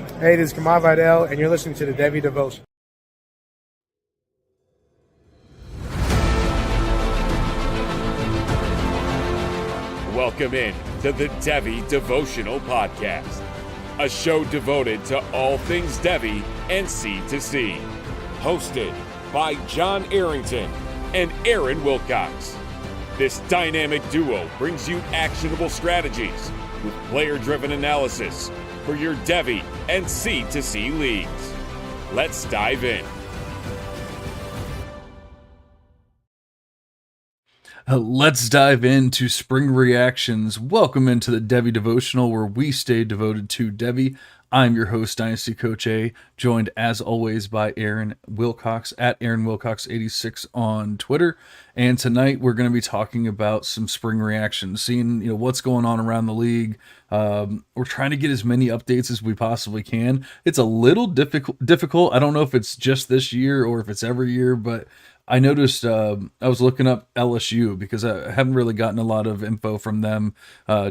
Hey, this is Kamal Vidal, and you're listening to the Devy Devotion. Welcome in to the Devy Devotional Podcast, a show devoted to all things Devy and C2C. Hosted by John Arrington and Aaron Wilcox. This dynamic duo brings you actionable strategies with player-driven analysis for your Devy and C2C leagues. Let's dive in. Let's dive into spring reactions. Welcome into the Devy Devotional, where we stay devoted to Devy. I'm your host, Dynasty Coach A, joined as always by Aaron Wilcox at Aaron Wilcox86 on Twitter. And tonight we're going to be talking about some spring reactions, seeing what's going on around the league. We're trying to get as many updates as we possibly can. It's a little difficult. I don't know if it's just this year or if it's every year, but I noticed I was looking up LSU because I haven't really gotten a lot of info from them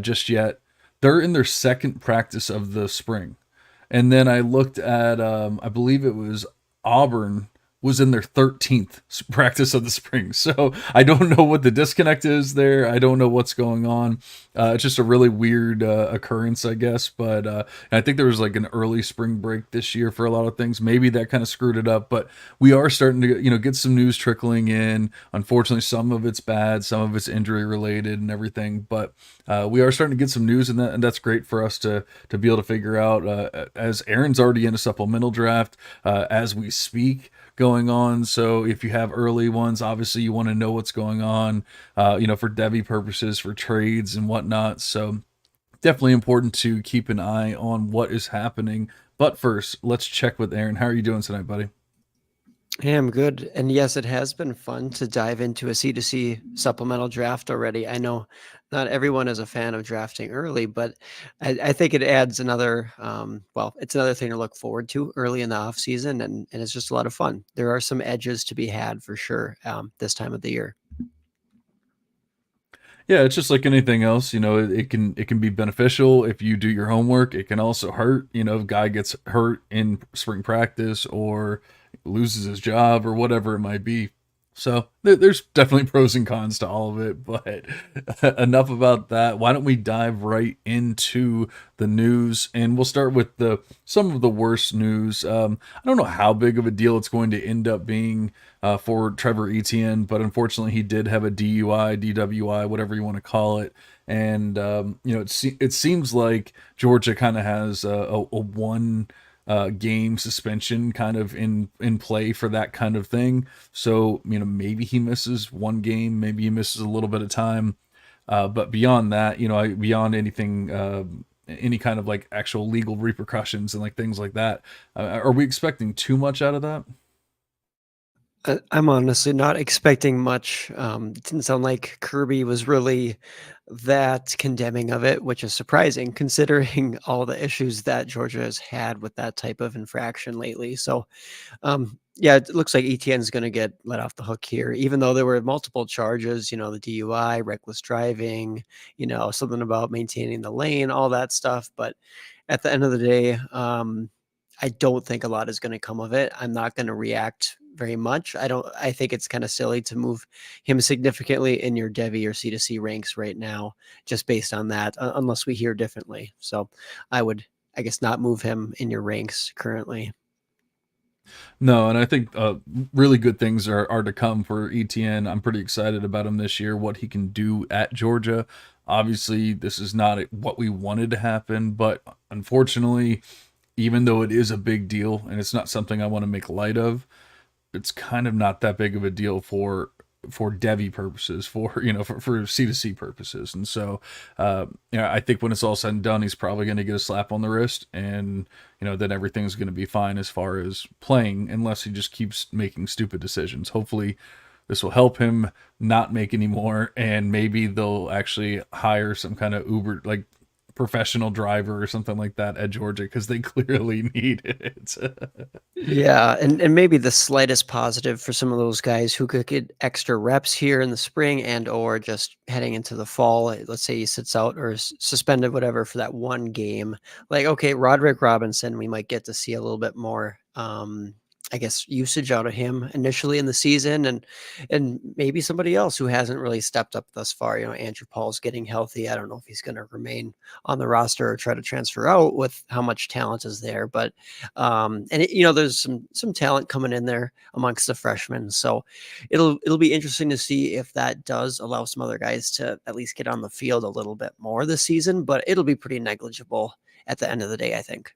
just yet. They're in their second practice of the spring. And then I looked at, I believe it was Auburn was in their 13th practice of the spring. So I don't know what the disconnect is there. I don't know what's going on. It's just a really weird occurrence, I guess. But I think there was like an early spring break this year for a lot of things. Maybe that kind of screwed it up. But we are starting to, get some news trickling in. Unfortunately, some of it's bad, some of it's injury related and everything. But we are starting to get some news, and that's great for us to be able to figure out. As Aaron's already in a supplemental draft as we speak going on. So if you have early ones, obviously you want to know what's going on, for Devy purposes, for trades and whatnot. So definitely important to keep an eye on what is happening. But first, let's check with Aaron. How are you doing tonight, buddy? Hey, I'm good. And yes, it has been fun to dive into a C2C supplemental draft already. I know not everyone is a fan of drafting early, but I think it adds another, it's another thing to look forward to early in the off season, and it's just a lot of fun. There are some edges to be had for sure this time of the year. Yeah, it's just like anything else, it can be beneficial if you do your homework. It can also hurt, if a guy gets hurt in spring practice or loses his job or whatever it might be. So there's definitely pros and cons to all of it, but enough about that. Why don't we dive right into the news, and we'll start with some of the worst news. I don't know how big of a deal it's going to end up being for Trevor Etienne, but unfortunately he did have a DUI, DWI, whatever you want to call it. And it seems like Georgia kind of has a one game suspension kind of in play for that kind of thing. So maybe he misses one game, maybe he misses a little bit of time, but beyond that, beyond anything, any kind of like actual legal repercussions and like things like that, are we expecting too much out of that? I'm honestly not expecting much. It didn't sound like Kirby was really that condemning of it, which is surprising considering all the issues that Georgia has had with that type of infraction lately. So, yeah, it looks like ETN's going to get let off the hook here, even though there were multiple charges, the DUI, reckless driving, something about maintaining the lane, all that stuff. But at the end of the day, I don't think a lot is going to come of it. I'm not going to react very much. I think it's kind of silly to move him significantly in your Devy or C2C ranks right now, just based on that, unless we hear differently. So I would, I guess, not move him in your ranks currently. No, and I think really good things are to come for ETN. I'm pretty excited about him this year, what he can do at Georgia. Obviously, this is not what we wanted to happen, but unfortunately, even though it is a big deal and it's not something I want to make light of, it's kind of not that big of a deal for Devy purposes, for C2C purposes. And so I think when it's all said and done, he's probably going to get a slap on the wrist, and then everything's going to be fine as far as playing, unless he just keeps making stupid decisions. Hopefully this will help him not make any more, and maybe they'll actually hire some kind of Uber, like professional driver or something like that at Georgia because they clearly need it. Yeah, and maybe the slightest positive for some of those guys who could get extra reps here in the spring and or just heading into the fall. Let's say he sits out or is suspended, whatever, for that one game. Like, okay, Roderick Robinson, we might get to see a little bit more, I guess, usage out of him initially in the season, and maybe somebody else who hasn't really stepped up thus far. Andrew Paul's getting healthy. I don't know if he's going to remain on the roster or try to transfer out with how much talent is there, but there's some talent coming in there amongst the freshmen, so it'll be interesting to see if that does allow some other guys to at least get on the field a little bit more this season, but it'll be pretty negligible at the end of the day, I think.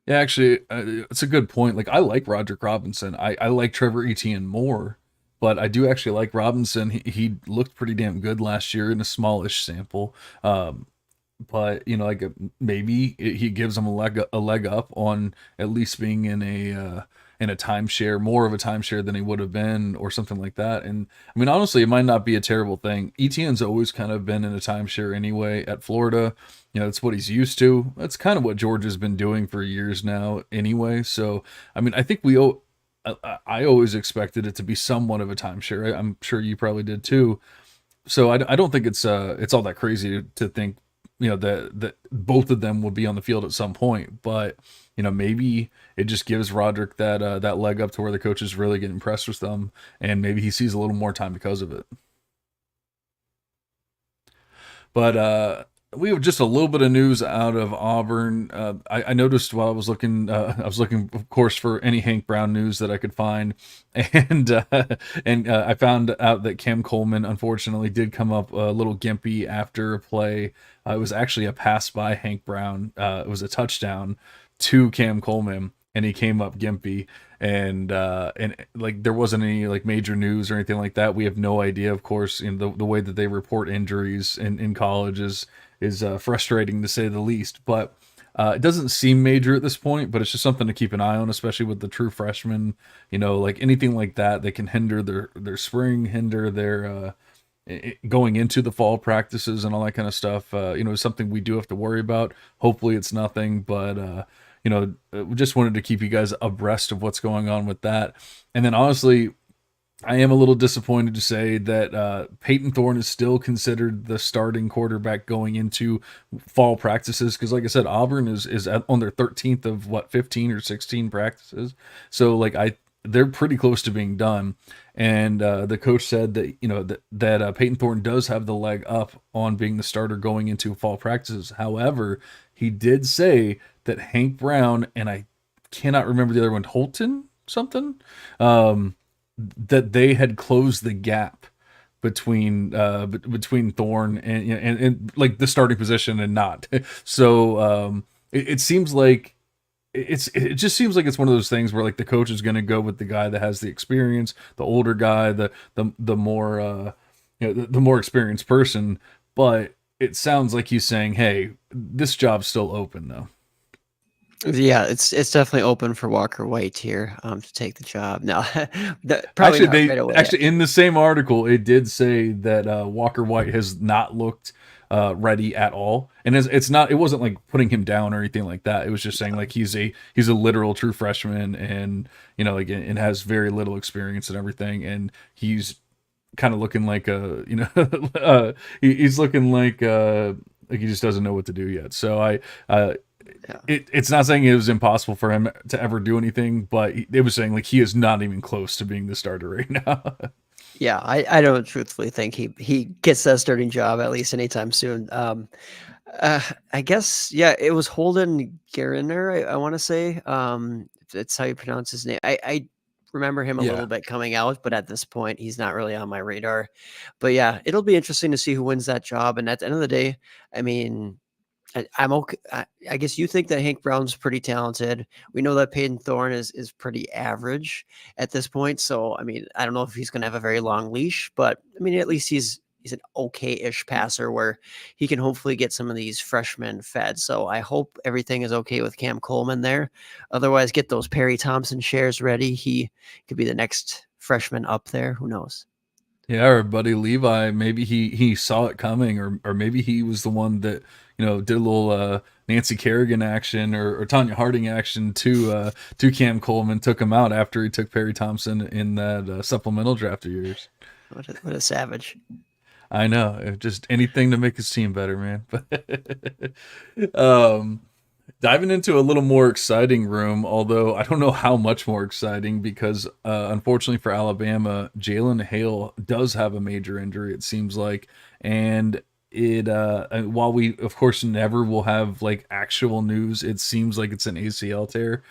Yeah, actually, it's a good point. Like, I like Roderick Robinson. I like Trevor Etienne more, but I do actually like Robinson. He looked pretty damn good last year in a smallish sample. But like maybe he gives him a leg up on at least being in a timeshare, more of a timeshare than he would have been, or something like that. And I mean, honestly, it might not be a terrible thing. Etienne's always kind of been in a timeshare anyway at Florida. That's what he's used to. That's kind of what Georgia's been doing for years now anyway. So I mean, I think I always expected it to be somewhat of a timeshare. I'm sure you probably did too. So I don't think it's all that crazy to think that both of them will be on the field at some point, but maybe it just gives Roderick that leg up to where the coaches really get impressed with them, and maybe he sees a little more time because of it. But we have just a little bit of news out of Auburn. I noticed while I was looking, of course, for any Hank Brown news that I could find, and I found out that Cam Coleman unfortunately did come up a little gimpy after a play. It was actually a pass by Hank Brown. It was a touchdown to Cam Coleman, and he came up gimpy. And like there wasn't any like major news or anything like that. We have no idea, of course. The way that they report injuries in college is frustrating to say the least. But it doesn't seem major at this point, but it's just something to keep an eye on, especially with the true freshmen. Like anything like that can hinder their spring, hinder their going into the fall practices and all that kind of stuff. Is something we do have to worry about. Hopefully it's nothing, but we just wanted to keep you guys abreast of what's going on with that. And then honestly, I am a little disappointed to say that Peyton Thorne is still considered the starting quarterback going into fall practices. Because like I said, Auburn is on their 13th of 15 or 16 practices. So like they're pretty close to being done. And the coach said that that Peyton Thorne does have the leg up on being the starter going into fall practices. However, he did say that Hank Brown, and I cannot remember the other one, Holton something, that they had closed the gap between Thorne and like the starting position and not. So it seems like it just seems like it's one of those things where like the coach is going to go with the guy that has the experience, the older guy, the more the more experienced person. But it sounds like he's saying, "Hey, this job's still open though." Yeah, it's definitely open for Walker White here to take the job. No, probably Actually, not right away. actually in the same article it did say that Walker White has not looked ready at all, and it wasn't like putting him down or anything like that. It was just saying like he's a literal true freshman, and like and has very little experience and everything, and he's kind of looking like he's looking like he just doesn't know what to do yet. So it's not saying it was impossible for him to ever do anything, but it was saying like he is not even close to being the starter right now. Yeah, I don't truthfully think he gets that starting job at least anytime soon. I guess yeah, it was Holden Gariner. I want to say if that's how you pronounce his name. I remember him a Yeah. little bit coming out, but at this point, he's not really on my radar. But yeah, it'll be interesting to see who wins that job. And at the end of the day, I mean, I'm okay. I guess you think that Hank Brown's pretty talented. We know that Peyton Thorne is pretty average at this point. So I mean, I don't know if he's going to have a very long leash, but I mean, at least he's an okay-ish passer where he can hopefully get some of these freshmen fed. So I hope everything is okay with Cam Coleman there. Otherwise, get those Perry Thompson shares ready. He could be the next freshman up there. Who knows? Yeah, our buddy Levi, maybe he saw it coming, or maybe he was the one that did a little Nancy Kerrigan action or Tanya Harding action to Cam Coleman, took him out after he took Perry Thompson in that supplemental draft of yours. What a savage. I know, just anything to make his team better, man. But diving into a little more exciting room, although I don't know how much more exciting because unfortunately for Alabama, Jalen Hale does have a major injury, it seems like. And while we of course never will have like actual news, it seems like it's an ACL tear.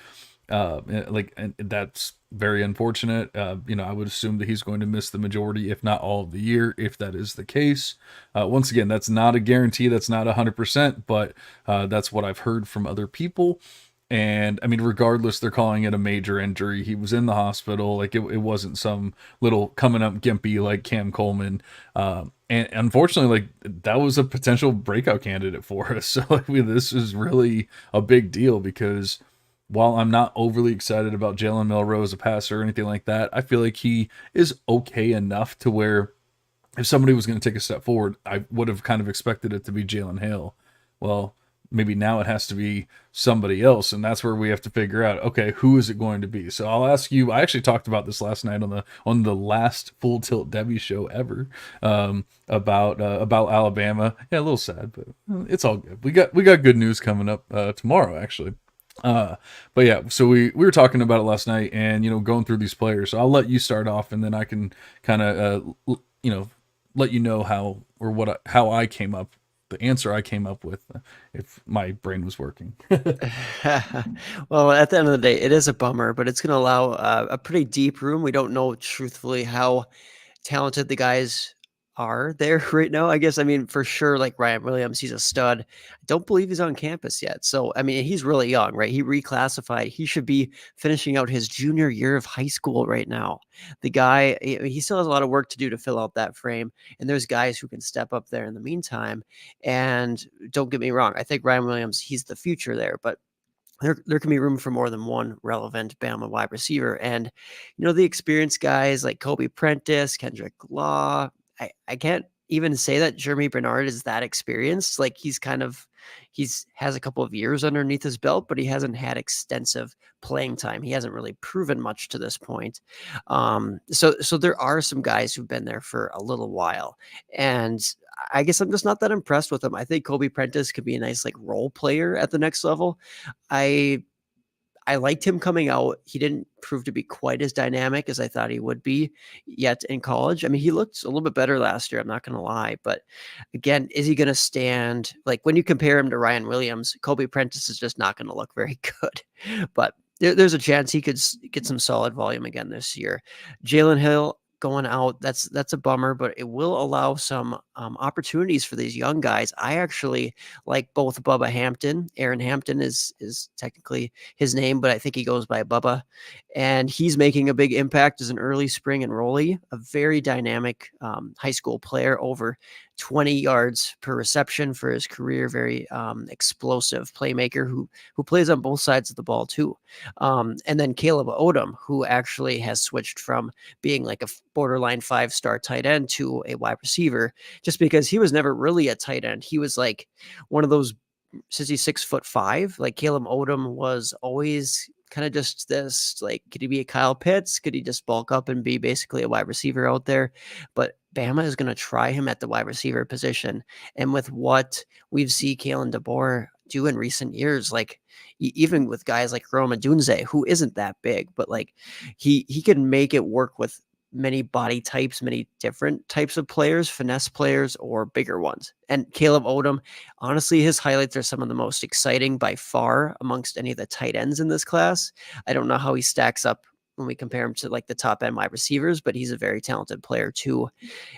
And that's very unfortunate. I would assume that he's going to miss the majority, if not all of the year, if that is the case. Once again, that's not a guarantee. That's not 100%, but that's what I've heard from other people. And I mean, regardless, they're calling it a major injury. He was in the hospital. Like it wasn't some little coming up gimpy like Cam Coleman. And unfortunately, like that was a potential breakout candidate for us. So I mean, this is really a big deal because while I'm not overly excited about Jalen Milroe as a passer or anything like that, I feel like he is okay enough to where if somebody was going to take a step forward, I would have kind of expected it to be Jalen Hale. Well, maybe now it has to be somebody else, and that's where we have to figure out, okay, who is it going to be? So I'll ask you. I actually talked about this last night on the last Full Tilt Devy show ever, about Alabama. Yeah, a little sad, but it's all good. We got good news coming up tomorrow, actually. But yeah, so we were talking about it last night, and going through these players. So I'll let you start off, and then I can kind of let you know how I came up, the answer I came up with, if my brain was working. Well, at the end of the day, it is a bummer, but it's going to allow a pretty deep room. We don't know truthfully how talented the guys are there right now. I guess, I mean, for sure, like Ryan Williams, he's a stud. I don't believe he's on campus yet. So, I mean, he's really young, right? He reclassified. He should be finishing out his junior year of high school right now. The guy, he still has a lot of work to do to fill out that frame. And there's guys who can step up there in the meantime. And don't get me wrong, I think Ryan Williams, he's the future there. But there can be room for more than one relevant Bama wide receiver. And, the experienced guys like Kobe Prentice, Kendrick Law, I can't even say that Jeremy Bernard is that experienced. Like he's has a couple of years underneath his belt, but he hasn't had extensive playing time. He hasn't really proven much to this point. So there are some guys who've been there for a little while. And I guess I'm just not that impressed with him. I think Kobe Prentice could be a nice like role player at the next level. I I liked him coming out. He didn't prove to be quite as dynamic as I thought he would be yet in college. I mean, he looked a little bit better last year, I'm not going to lie. But again, is he going to stand? Like when you compare him to Ryan Williams, Kobe Prentice is just not going to look very good. But there's a chance he could get some solid volume again this year. Jalen Hill going out, that's a bummer, but it will allow some opportunities for these young guys. I actually like both Bubba Hampton. Aaron Hampton is technically his name, but I think he goes by Bubba. And he's making a big impact as an early spring enrollee, a very dynamic high school player, over 20 yards per reception for his career. Very explosive playmaker who plays on both sides of the ball too. And then Caleb Odom, who actually has switched from being like a borderline 5-star tight end to a wide receiver, just because he was never really a tight end. He was like one of those, since he's 6'5", like Caleb Odom was always kind of just this, like, could he be a Kyle Pitts? Could he just bulk up and be basically a wide receiver out there? But Bama is going to try him at the wide receiver position. And with what we've seen Kalen DeBoer do in recent years, like even with guys like Rome Dunze, who isn't that big, but like he can make it work with many body types, many different types of players, finesse players or bigger ones. And Caleb Odom, honestly, his highlights are some of the most exciting by far amongst any of the tight ends in this class. I don't know how he stacks up when we compare him to like the top end wide receivers, but he's a very talented player too.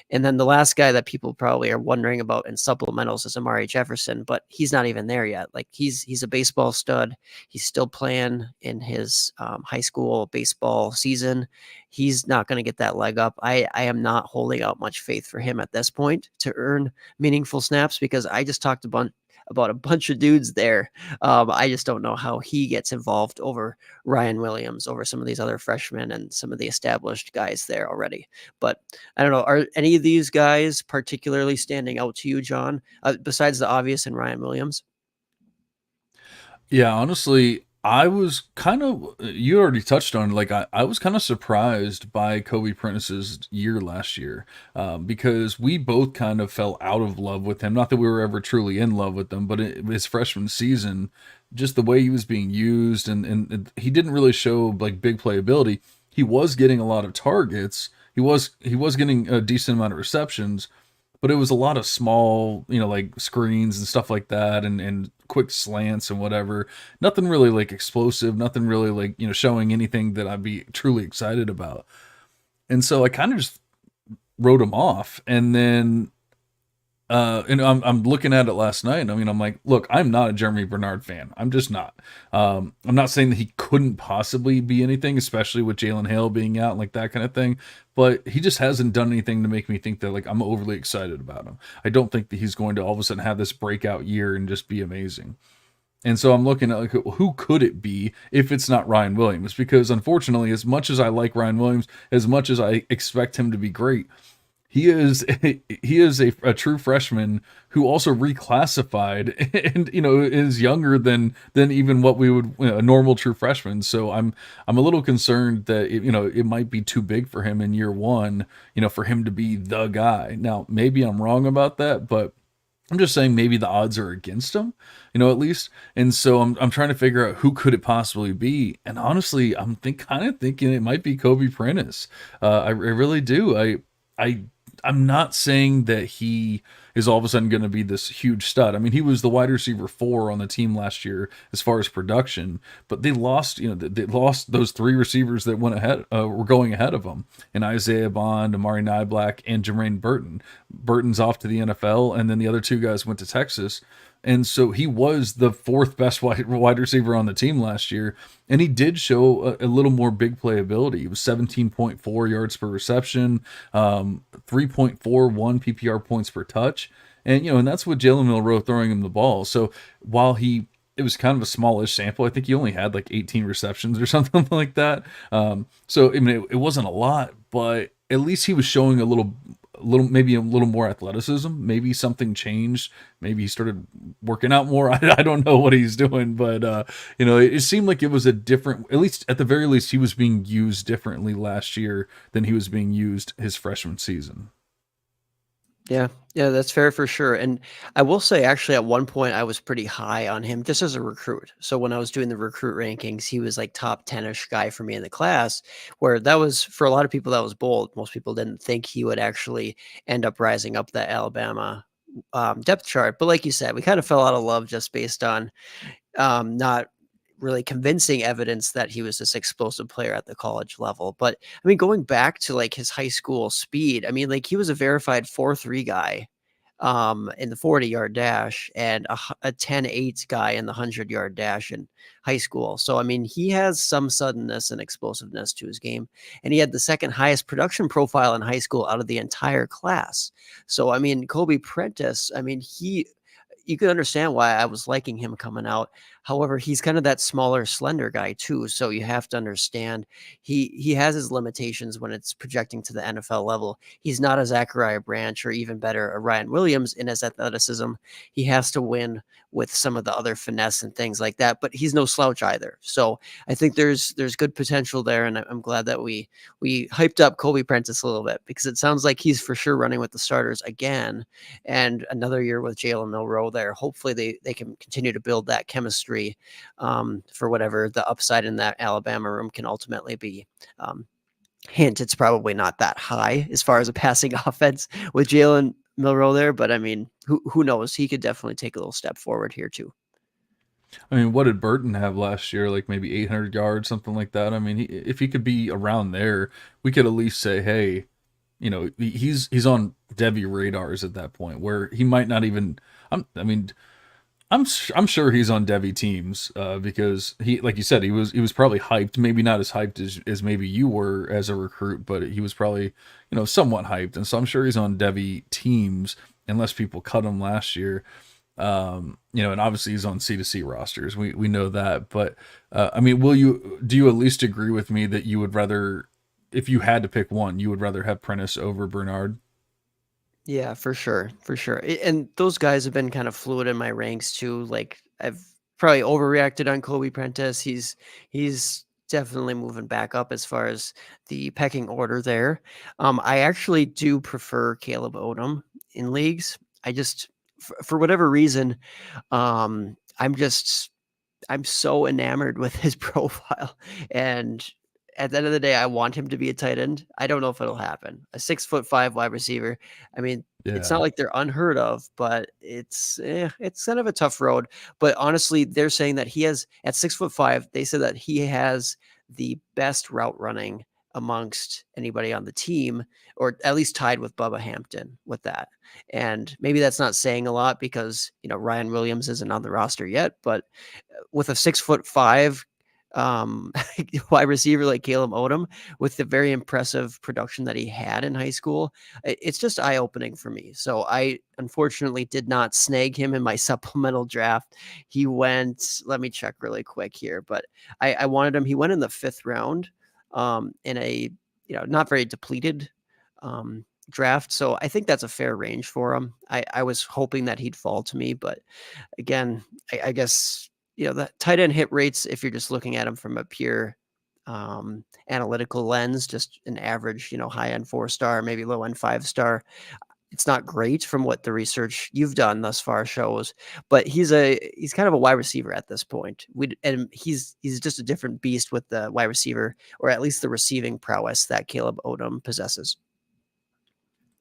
And then the last guy that people probably are wondering about in supplementals is Amari Jefferson, but he's not even there yet. Like he's a baseball stud. He's still playing in his high school baseball season. He's not going to get that leg up. I am not holding out much faith for him at this point to earn meaningful snaps, because I just talked about a bunch of dudes there. I just don't know how he gets involved over Ryan Williams, over some of these other freshmen and some of the established guys there already. But I don't know. Are any of these guys particularly standing out to you, John, besides the obvious and Ryan Williams? Yeah, honestly, I was kind of, you already touched on, like, I was kind of surprised by Kobe Prentice's year last year, because we both kind of fell out of love with him. Not that we were ever truly in love with him, but his freshman season, just the way he was being used, and he didn't really show like big playability. He was getting a lot of targets. He was getting a decent amount of receptions, but it was a lot of small, like screens and stuff like that, and quick slants and whatever. Nothing really like explosive, nothing really like, showing anything that I'd be truly excited about. And so I kind of just wrote him off. And then and I'm looking at it last night. I mean, I'm like, look, I'm not a Jeremy Bernard fan. I'm just not. I'm not saying that he couldn't possibly be anything, especially with Jalen Hale being out, like that kind of thing. But he just hasn't done anything to make me think that like I'm overly excited about him. I don't think that he's going to all of a sudden have this breakout year and just be amazing. And so I'm looking at like who could it be if it's not Ryan Williams? Because unfortunately, as much as I like Ryan Williams, as much as I expect him to be great, he is a true freshman who also reclassified and is younger than even what we would, a normal true freshman. So I'm a little concerned that it might be too big for him in year one, for him to be the guy. Now maybe I'm wrong about that, but I'm just saying maybe the odds are against him, at least. And so I'm trying to figure out who could it possibly be. And honestly, I'm kind of thinking it might be Kobe Prentice. I really do. I'm not saying that he is all of a sudden going to be this huge stud. I mean, he was the wide receiver 4 on the team last year as far as production, but they lost, they lost those 3 receivers that were going ahead of him, and Isaiah Bond, Amari Niblack, and Jermaine Burton. Burton's off to the NFL, and then the other 2 guys went to Texas. And so he was the 4th best wide receiver on the team last year. And he did show a little more big playability. He was 17.4 yards per reception, 3.41 PPR points per touch. And that's with Jalen Milroe throwing him the ball. So while it was kind of a smallish sample. I think he only had like 18 receptions or something like that. So I mean, it wasn't a lot, but at least he was showing maybe a little more athleticism. Maybe something changed. Maybe he started working out more. I don't know what he's doing, but it seemed like it was a different. At least at the very least, he was being used differently last year than he was being used his freshman season. Yeah, that's fair for sure. And I will say, actually, at one point, I was pretty high on him just as a recruit. So when I was doing the recruit rankings, he was like top 10-ish guy for me in the class, where that was, for a lot of people, that was bold. Most people didn't think he would actually end up rising up the Alabama depth chart. But like you said, we kind of fell out of love just based on not really convincing evidence that he was this explosive player at the college level. But I mean, going back to like his high school speed, I mean, like he was a verified 4.3 guy in the 40-yard dash and a 10.8 guy in the 100-yard dash in high school. So, I mean, he has some suddenness and explosiveness to his game. And he had the 2nd highest production profile in high school out of the entire class. So, I mean, Kobe Prentice, I mean, you could understand why I was liking him coming out. However, he's kind of that smaller, slender guy too. So you have to understand he has his limitations when it's projecting to the NFL level. He's not a Zachariah Branch or even better, a Ryan Williams in his athleticism. He has to win with some of the other finesse and things like that, but he's no slouch either. So I think there's good potential there, and I'm glad that we hyped up Kobe Prentice a little bit, because it sounds like he's for sure running with the starters again, and another year with Jalen Milroe there. Hopefully they can continue to build that chemistry for whatever the upside in that Alabama room can ultimately be. Hint, it's probably not that high as far as a passing offense with Jalen Milroe there, but I mean, who knows? He could definitely take a little step forward here too. I mean, what did Burton have last year? Like maybe 800 yards, something like that. I mean, if he could be around there, we could at least say, hey, he's on Devy radars at that point, where he might not even. I'm sure he's on Devy teams because he, like you said, he was probably hyped. Maybe not as hyped as maybe you were as a recruit, but he was probably somewhat hyped, and so I'm sure he's on Devy teams unless people cut him last year. And obviously he's on C2C rosters. We know that, but I mean, do you at least agree with me that you would rather, if you had to pick one, you would rather have Prentice over Bernard? Yeah, for sure, for sure. And those guys have been kind of fluid in my ranks too. Like I've probably overreacted on Kobe Prentice. He's definitely moving back up as far as the pecking order there. I actually do prefer Caleb Odom in leagues. I just for whatever reason, I'm just I'm so enamored with his profile, and at the end of the day, I want him to be a tight end. I don't know if it'll happen. A 6'5" wide receiver. I mean, it's not Yeah. like they're unheard of, but it's kind of a tough road. But honestly, they're saying that he has at 6'5". They said that he has the best route running amongst anybody on the team, or at least tied with Bubba Hampton with that. And maybe that's not saying a lot because Ryan Williams isn't on the roster yet, but with a 6'5" wide receiver like Caleb Odom, with the very impressive production that he had in high school, it's just eye opening for me. So I unfortunately did not snag him in my supplemental draft. He went, let me check really quick here, but I wanted him. He went in the 5th round, in a not very depleted draft. So I think that's a fair range for him. I was hoping that he'd fall to me, but again, I guess the tight end hit rates, if you're just looking at them from a pure analytical lens, just an average, high end 4-star, maybe low end 5-star. It's not great from what the research you've done thus far shows, but he's kind of a wide receiver at this point. And he's just a different beast with the wide receiver, or at least the receiving prowess that Caleb Odom possesses.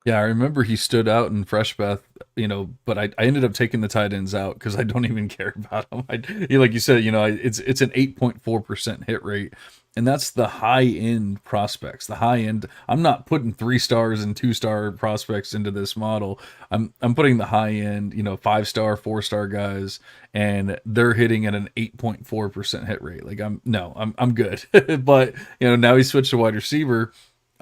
Yeah, I remember he stood out in Fresh Beth, but I ended up taking the tight ends out because I don't even care about him. Like you said, it's an 8.4% hit rate, and that's the high end prospects. The high end. I'm not putting 3 stars and 2-star prospects into this model. I'm putting the high end, 5-star, 4-star guys, and they're hitting at an 8.4% hit rate. Like I'm good. But now he switched to wide receiver.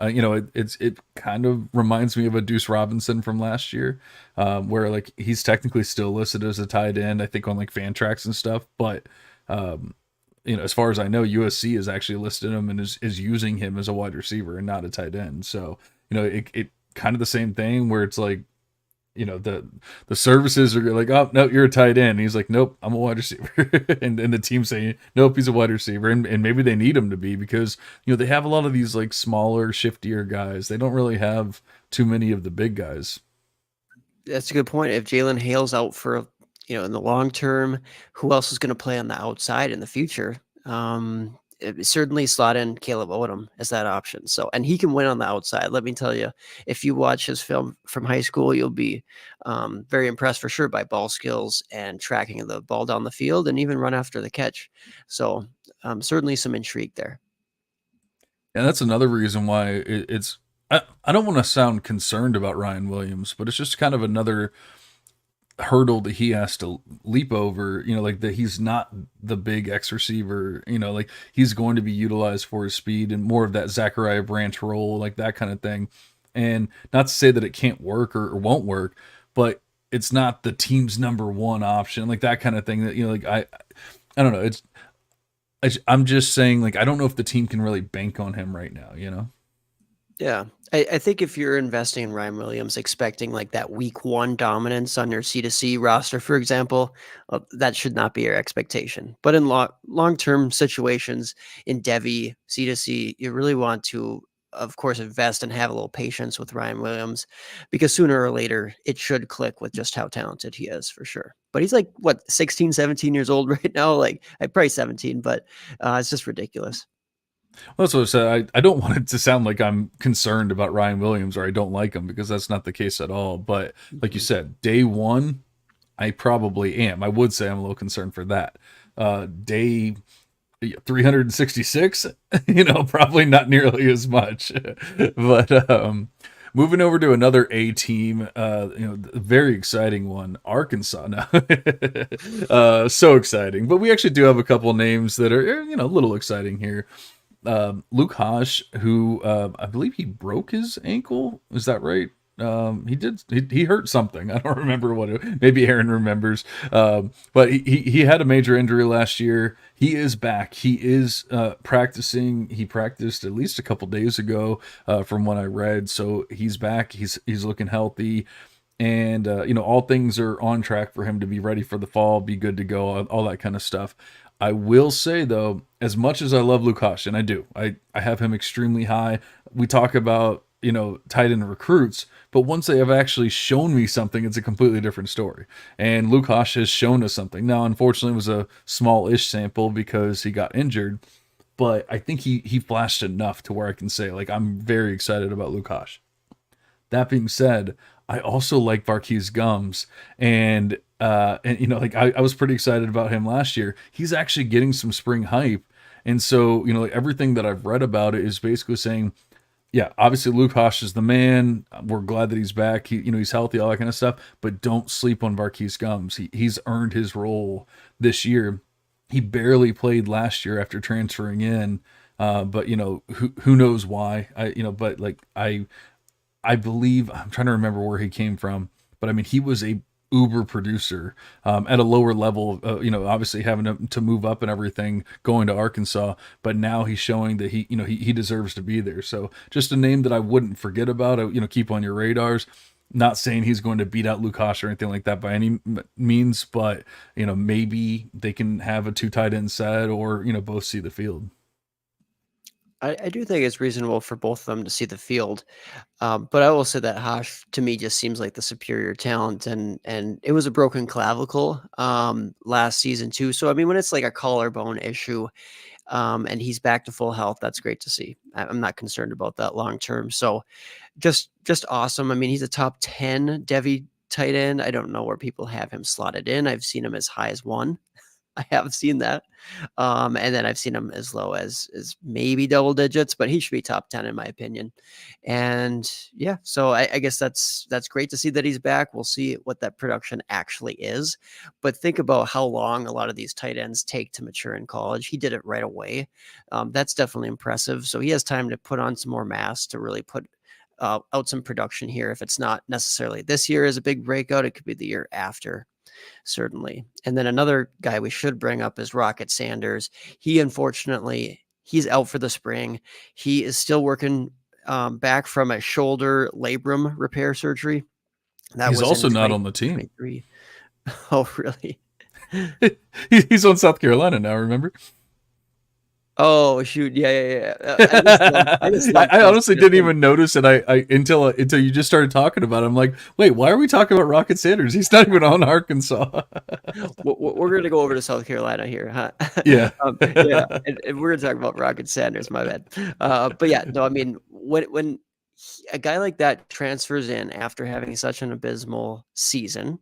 It kind of reminds me of a Deuce Robinson from last year, where like he's technically still listed as a tight end, I think on like Fantrax and stuff. But as far as I know, USC has actually listed him and is using him as a wide receiver and not a tight end. So it kind of the same thing where it's like the services are like, oh no, you're a tight end. And he's like, nope, I'm a wide receiver. and the team saying, nope, he's a wide receiver. And maybe they need him to be because they have a lot of these like smaller, shiftier guys. They don't really have too many of the big guys. That's a good point. If Jalen Hale's out for, in the long term, who else is going to play on the outside in the future? Certainly slot in Caleb Odom as that option. So, and he can win on the outside. Let me tell you, if you watch his film from high school, you'll be very impressed for sure by ball skills and tracking the ball down the field and even run after the catch. So, certainly some intrigue there. And that's another reason why it's. I don't want to sound concerned about Ryan Williams, but it's just kind of another hurdle that he has to leap over, like that he's not the big X receiver, like he's going to be utilized for his speed and more of that Zachariah Branch role, like that kind of thing. And not to say that it can't work or won't work, but it's not the team's number one option, like that kind of thing that, like I don't know. I'm just saying, like, I don't know if the team can really bank on him right now, Yeah. I think if you're investing in Ryan Williams, expecting like that week 1 dominance on your C2C roster, for example, that should not be your expectation. But in long-term situations in Devy, C2C, you really want to, of course, invest and have a little patience with Ryan Williams, because sooner or later it should click with just how talented he is for sure. But he's like, what, 16, 17 years old right now? Like, I'd probably 17, but it's just ridiculous. Well, that's what I said. I don't want it to sound like I'm concerned about Ryan Williams or I don't like him, because that's not the case at all. But like you said, day one, I probably am. I would say I'm a little concerned for that. Day 366, probably not nearly as much. But moving over to another A team, very exciting one, Arkansas. Now, so exciting. But we actually do have a couple names that are, a little exciting here. Luke Hash, who I believe he broke his ankle. Is that right? He hurt something. I don't remember what maybe Aaron remembers. But he had a major injury last year. He is back. He is practicing. He practiced at least a couple days ago, from what I read. So he's back. He's looking healthy. And all things are on track for him to be ready for the fall, be good to go, all that kind of stuff. I will say though, as much as I love Lukash, and I do, I have him extremely high. We talk about tight end recruits, but once they have actually shown me something, it's a completely different story. And Lukash has shown us something. Now, unfortunately, it was a small-ish sample because he got injured, but I think he flashed enough to where I can say, like, I'm very excited about Lukash. That being said, I also like Varkey's Gums, and like I was pretty excited about him last year. He's actually getting some spring hype, and so like everything that I've read about it is basically saying, yeah, obviously Lukash is the man. We're glad that he's back. He's healthy, all that kind of stuff. But don't sleep on Varkey's Gums. He's earned his role this year. He barely played last year after transferring in, but who knows why? But like I believe, I'm trying to remember where he came from, but I mean, he was a uber producer at a lower level, obviously having to move up and everything, going to Arkansas, but now he's showing that he deserves to be there. So just a name that I wouldn't forget about, keep on your radars. Not saying he's going to beat out Lukash or anything like that by any means, but maybe they can have a 2 tight end set, or both see the field. I do think it's reasonable for both of them to see the field. But I will say that Hash to me just seems like the superior talent, and it was a broken clavicle last season too. So I mean, when it's like a collarbone issue, and he's back to full health, that's great to see. I'm not concerned about that long term. So just awesome. I mean, he's a top 10 Devy tight end. I don't know where people have him slotted in. I've seen him as high as 1. I have seen that. And then I've seen him as low as maybe double digits, but he should be top 10 in my opinion. And yeah, so I guess that's great to see that he's back. We'll see what that production actually is. But think about how long a lot of these tight ends take to mature in college. He did it right away. That's definitely impressive. So he has time to put on some more mass to really put out some production here. If it's not necessarily this year as a big breakout, it could be the year after. Certainly. And then another guy we should bring up is Rocket Sanders. Unfortunately, he's out for the spring. He is still working back from a shoulder labrum repair surgery. He's also not on the team. Oh, really? He's on South Carolina now, remember? Oh shoot! Yeah. I honestly didn't even notice it. I until you just started talking about it. I'm like, wait, why are we talking about Rocket Sanders? He's not even on Arkansas. We're going to go over to South Carolina here, huh? Yeah, yeah, and we're going to talk about Rocket Sanders. My bad. But yeah, no, I mean, when a guy like that transfers in after having such an abysmal season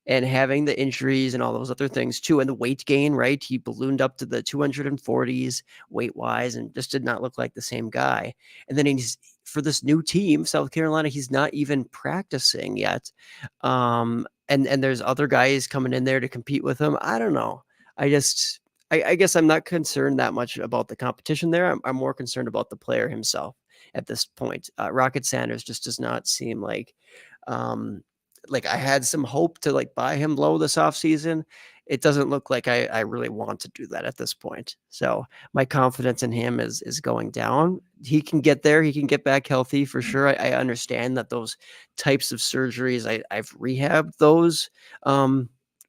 and having the injuries and all those other things too, and the weight gain, right? He ballooned up to the 240s weight wise and just did not look like the same guy. And then he's for this new team, South Carolina, he's not even practicing yet. And there's other guys coming in there to compete with him. I don't know. I guess I'm not concerned that much about the competition there. I'm more concerned about the player himself at this point. Rocket Sanders just does not seem like I had some hope to buy him low this offseason. It doesn't look like I really want to do that at this point. So my confidence in him is going down. He can get there. He can get back healthy for sure. I understand that those types of surgeries, I've rehabbed those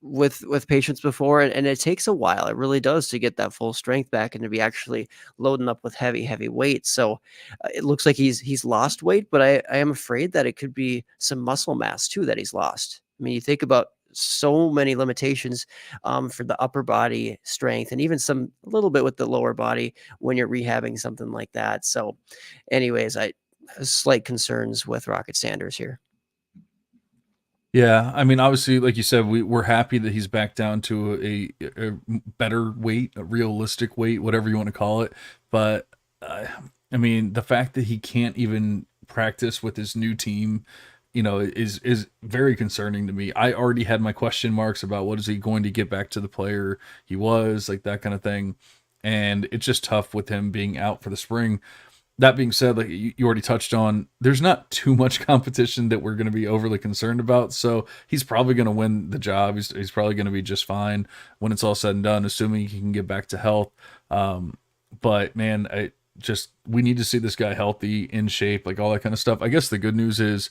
with patients before, and it takes a while. It really does to get that full strength back and to be actually loading up with heavy weight. So it looks like he's lost weight, but I am afraid that it could be some muscle mass too that he's lost. I mean, you think about so many limitations for the upper body strength and even a little bit with the lower body when you're rehabbing something like that. So anyways, I slight concerns with Rocket Sanders here. Yeah, I mean, obviously, like you said, we're happy that he's back down to a better weight, a realistic weight, whatever you want to call it. But I mean, the fact that he can't even practice with his new team, is very concerning to me. I already had my question marks about what is he going to get back to the player he was, like that kind of thing. And it's just tough with him being out for the spring. that being said, like you already touched on, there's not too much competition that we're going to be overly concerned about. So he's probably going to win the job. He's probably going to be just fine when it's all said and done, assuming he can get back to health. But man, we need to see this guy healthy, in shape, like all that kind of stuff. I guess the good news is,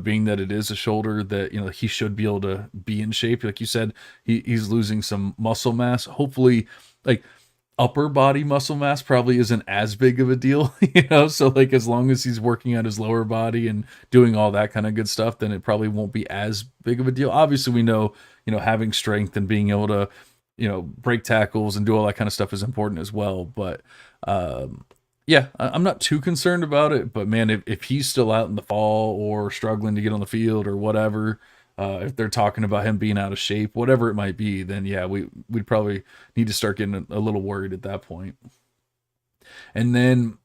being that it is a shoulder, that he should be able to be in shape. Like you said, he's losing some muscle mass. Hopefully, like upper body muscle mass probably isn't as big of a deal, so like as long as he's working on his lower body and doing all that kind of good stuff, then it probably won't be as big of a deal. Obviously we know, having strength and being able to, break tackles and do all that kind of stuff is important as well. But yeah, I'm not too concerned about it. But man, if he's still out in the fall or struggling to get on the field or whatever, if they're talking about him being out of shape, whatever it might be, then yeah, we'd probably need to start getting a little worried at that point. And then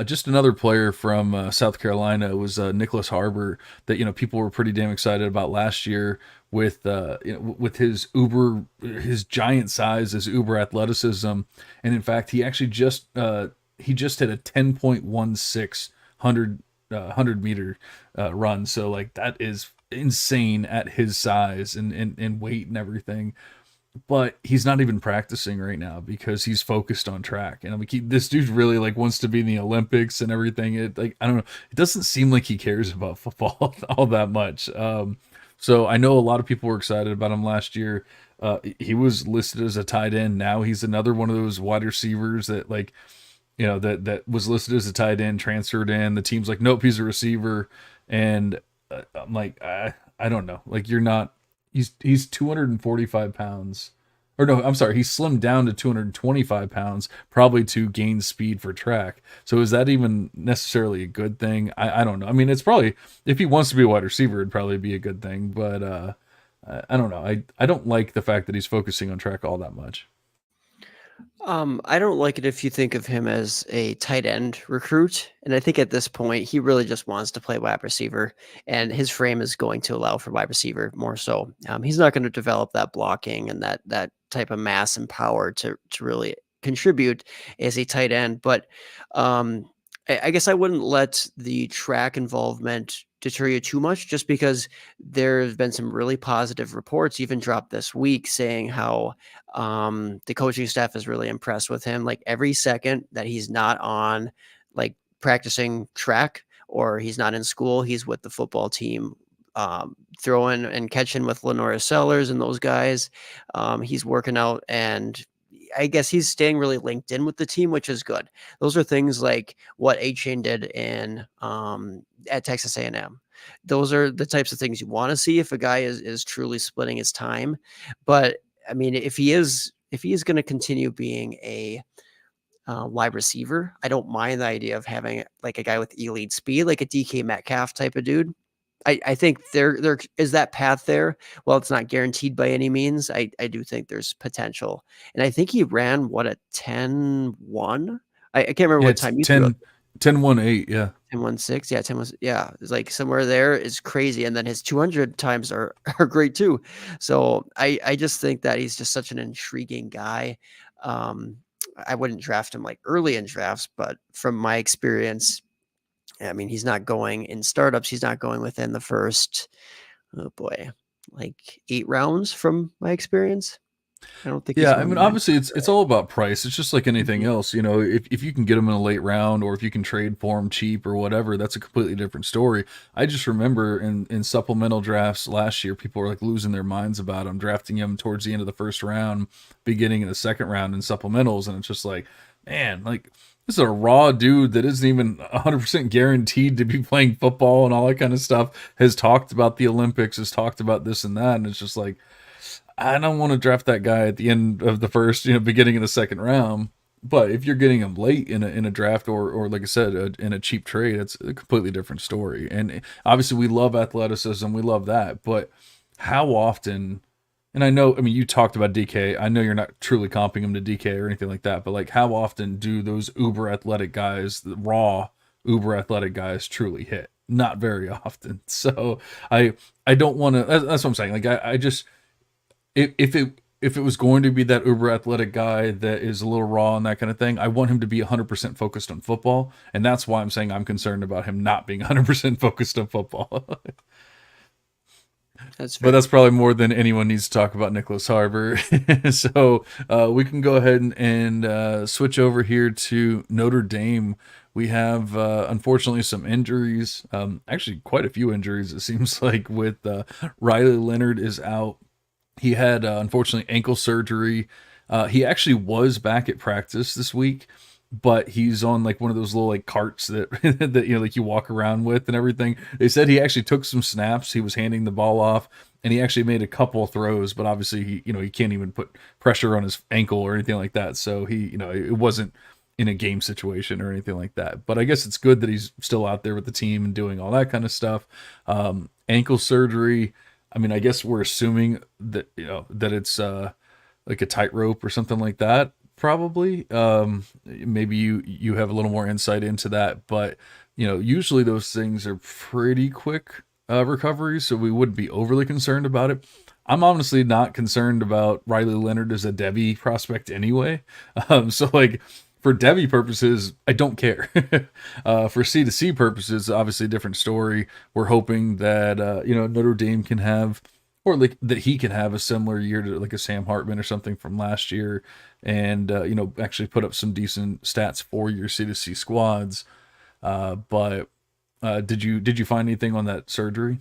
just another player from South Carolina was Nicholas Harbor, that people were pretty damn excited about last year with with his giant size, his uber athleticism, and in fact he actually just hit a 10.16 100 meter run. So like that is insane at his size and weight and everything. But he's not even practicing right now because he's focused on track. And I mean, this dude really like wants to be in the Olympics and everything. It, like, I don't know. It doesn't seem like he cares about football all that much. So I know a lot of people were excited about him last year. He was listed as a tight end. Now he's another one of those wide receivers that like, that was listed as a tight end, transferred in. The team's like, nope, he's a receiver. And I'm like, I don't know. Like, you're not. He's 245 pounds. Or no, I'm sorry. He's slimmed down to 225 pounds, probably to gain speed for track. So is that even necessarily a good thing? I don't know. I mean, it's probably, if he wants to be a wide receiver, it'd probably be a good thing. But I don't know. I don't like the fact that he's focusing on track all that much. I don't like it if you think of him as a tight end recruit. And I think at this point, he really just wants to play wide receiver, and his frame is going to allow for wide receiver more so. He's not going to develop that blocking and that type of mass and power to really contribute as a tight end. But I guess I wouldn't let the track involvement deter you too much, just because there have been some really positive reports even dropped this week saying how the coaching staff is really impressed with him. Like every second that he's not on like practicing track or he's not in school, he's with the football team, throwing and catching with Lenora Sellers and those guys. He's working out, and I guess he's staying really linked in with the team, which is good. Those are things like what A-Chain did in at Texas A&M. Those are the types of things you want to see if a guy is truly splitting his time. But I mean, if he is going to continue being a wide receiver, I don't mind the idea of having like a guy with elite speed, like a DK Metcalf type of dude. I think there is that path there. While it's not guaranteed by any means, I do think there's potential. And I think he ran what, a 10-1? I can't remember Yeah, what it's time you threw up. 10-1-8. Yeah. 10-1-6. Yeah, 10-1. Yeah, it's like somewhere there is crazy. And then his 200 times are great too. So I just think that he's just such an intriguing guy. I wouldn't draft him like early in drafts, but from my experience, I mean, he's not going in startups. He's not going within the first, oh boy, like 8 rounds from my experience. I don't think he's Yeah, I going mean, in that. obviously, it's all about price. It's just like anything Mhm. else, If you can get them in a late round, or if you can trade for them cheap or whatever, that's a completely different story. I just remember in supplemental drafts last year, people were like losing their minds about him, drafting him towards the end of the first round, beginning of the second round in supplementals, and it's just like, man, like this is a raw dude that isn't even 100% guaranteed to be playing football and all that kind of stuff. Has talked about the Olympics, has talked about this and that, and it's just like, I don't want to draft that guy at the end of the first, beginning of the second round. But if you're getting him late in a draft, or like I said, in a cheap trade, it's a completely different story. And obviously, we love athleticism, we love that. But how often? And I know, I mean, you talked about DK. I know you're not truly comping him to DK or anything like that. But like, how often do those uber athletic guys, the raw uber athletic guys, truly hit? Not very often. So I don't want to. That's what I'm saying. Like I just if if it was going to be that uber athletic guy that is a little raw and that kind of thing, I want him to be 100% focused on football. And that's why I'm saying I'm concerned about him not being 100% focused on football. That's But fair. that's probably more than anyone needs to talk about Nicholas Harbor. So we can go ahead and switch over here to Notre Dame. We have, unfortunately, some injuries. Actually, quite a few injuries, it seems like, with Riley Leonard is out. He had, unfortunately, ankle surgery. He actually was back at practice this week, but he's on like one of those little like carts that that like you walk around with and everything. They said he actually took some snaps. He was handing the ball off, and he actually made a couple of throws, but obviously he can't even put pressure on his ankle or anything like that. So it wasn't in a game situation or anything like that. But I guess it's good that he's still out there with the team and doing all that kind of stuff. Ankle surgery. I mean, I guess we're assuming that that it's like a tightrope or something like that. Probably. Maybe you have a little more insight into that, but usually those things are pretty quick recoveries, so we wouldn't be overly concerned about it. I'm honestly not concerned about Riley Leonard as a Devy prospect anyway. So like for Devy purposes, I don't care. For C2C purposes, obviously a different story. We're hoping that Notre Dame can have, or like that he can have a similar year to like a Sam Hartman or something from last year, and actually put up some decent stats for your C2C squads. But did you find anything on that surgery?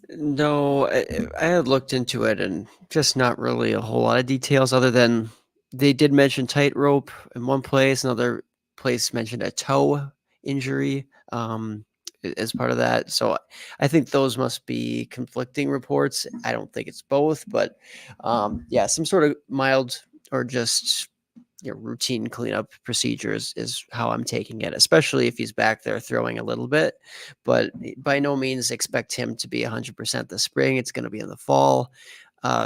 No, I had looked into it and just not really a whole lot of details other than they did mention tightrope in one place. Another place mentioned a toe injury as part of that. So I think those must be conflicting reports. I don't think it's both, but yeah, some sort of mild or just routine cleanup procedures is how I'm taking it, especially if he's back there throwing a little bit. But by no means expect him to be 100% this spring. It's going to be in the fall.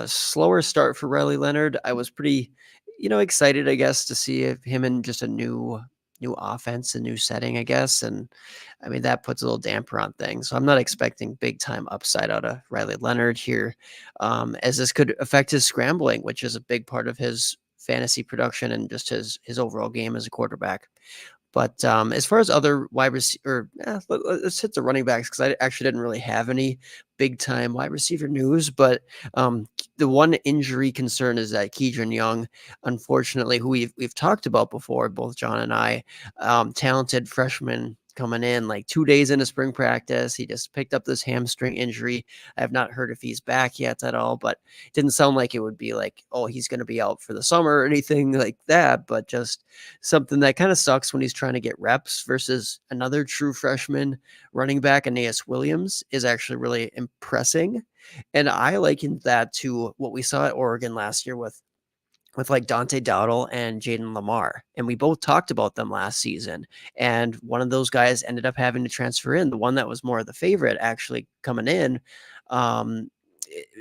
Slower start for Riley Leonard. I was pretty, excited, I guess, to see him in just a new offense, a new setting, I guess. And I mean, that puts a little damper on things. So I'm not expecting big time upside out of Riley Leonard here, as this could affect his scrambling, which is a big part of his fantasy production and just his overall game as a quarterback. But as far as other wide receiver, let's hit the running backs because I actually didn't really have any big time wide receiver news. But the one injury concern is that Keidron Young, unfortunately, who we've talked about before, both John and I, talented freshman coming in like 2 days into spring practice. He just picked up this hamstring injury. I have not heard if he's back yet at all, but it didn't sound like it would be like, oh, he's going to be out for the summer or anything like that, but just something that kind of sucks when he's trying to get reps versus another true freshman running back. Aeneas Williams is actually really impressing. And I likened that to what we saw at Oregon last year with like Dante Dowdle and Jaden Lamar. And we both talked about them last season. And one of those guys ended up having to transfer in. The one that was more of the favorite actually coming um,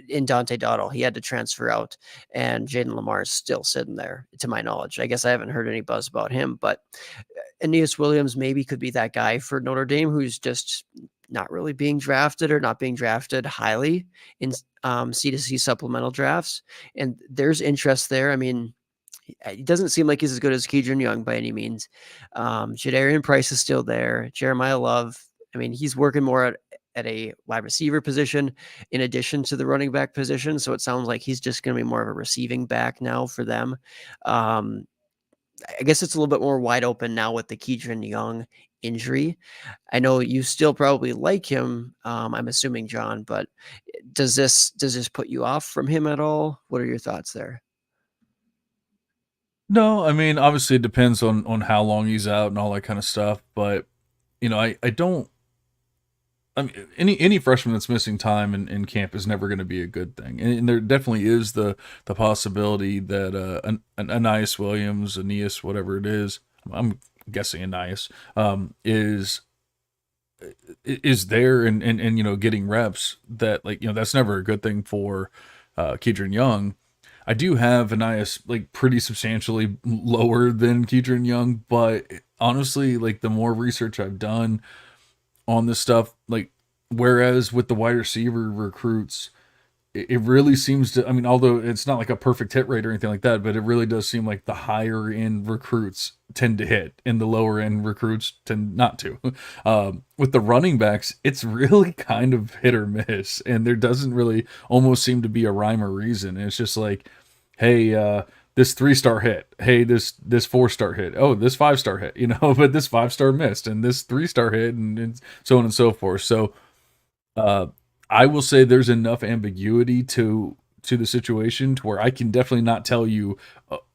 in Dante Dowdle, he had to transfer out. And Jaden Lamar is still sitting there, to my knowledge. I guess I haven't heard any buzz about him, but Aeneas Williams maybe could be that guy for Notre Dame who's just not really being drafted or not being drafted highly in C2C supplemental drafts. And there's interest there. I mean, it doesn't seem like he's as good as Keidron Young by any means. Jadarian Price is still there. Jeremiah Love, I mean, he's working more at a wide receiver position in addition to the running back position. So it sounds like he's just going to be more of a receiving back now for them. I guess it's a little bit more wide open now with the Keidron Young injury. I know you still probably like him. I'm assuming, John, but does this put you off from him at all? What are your thoughts there? No, I mean obviously it depends on how long he's out and all that kind of stuff, but I don't. I mean, any freshman that's missing time in camp is never going to be a good thing, and there definitely is the possibility that an Aeneas Williams, Aeneas, whatever it is, I'm guessing Aeneas, is there and getting reps that like that's never a good thing for Keidron Young. I do have Aeneas like pretty substantially lower than Keidron Young, but honestly, like the more research I've done on this stuff, like whereas with the wide receiver recruits, it really seems to, I mean, although it's not like a perfect hit rate or anything like that, but it really does seem like the higher end recruits tend to hit and the lower end recruits tend not to. With the running backs, it's really kind of hit or miss, and there doesn't really almost seem to be a rhyme or reason. It's just like, hey, this 3-star hit. Hey, this 4-star hit. Oh, this 5-star hit. But this 5-star missed, and this 3-star hit, and so on and so forth. So, uh, I will say there's enough ambiguity to the situation to where I can definitely not tell you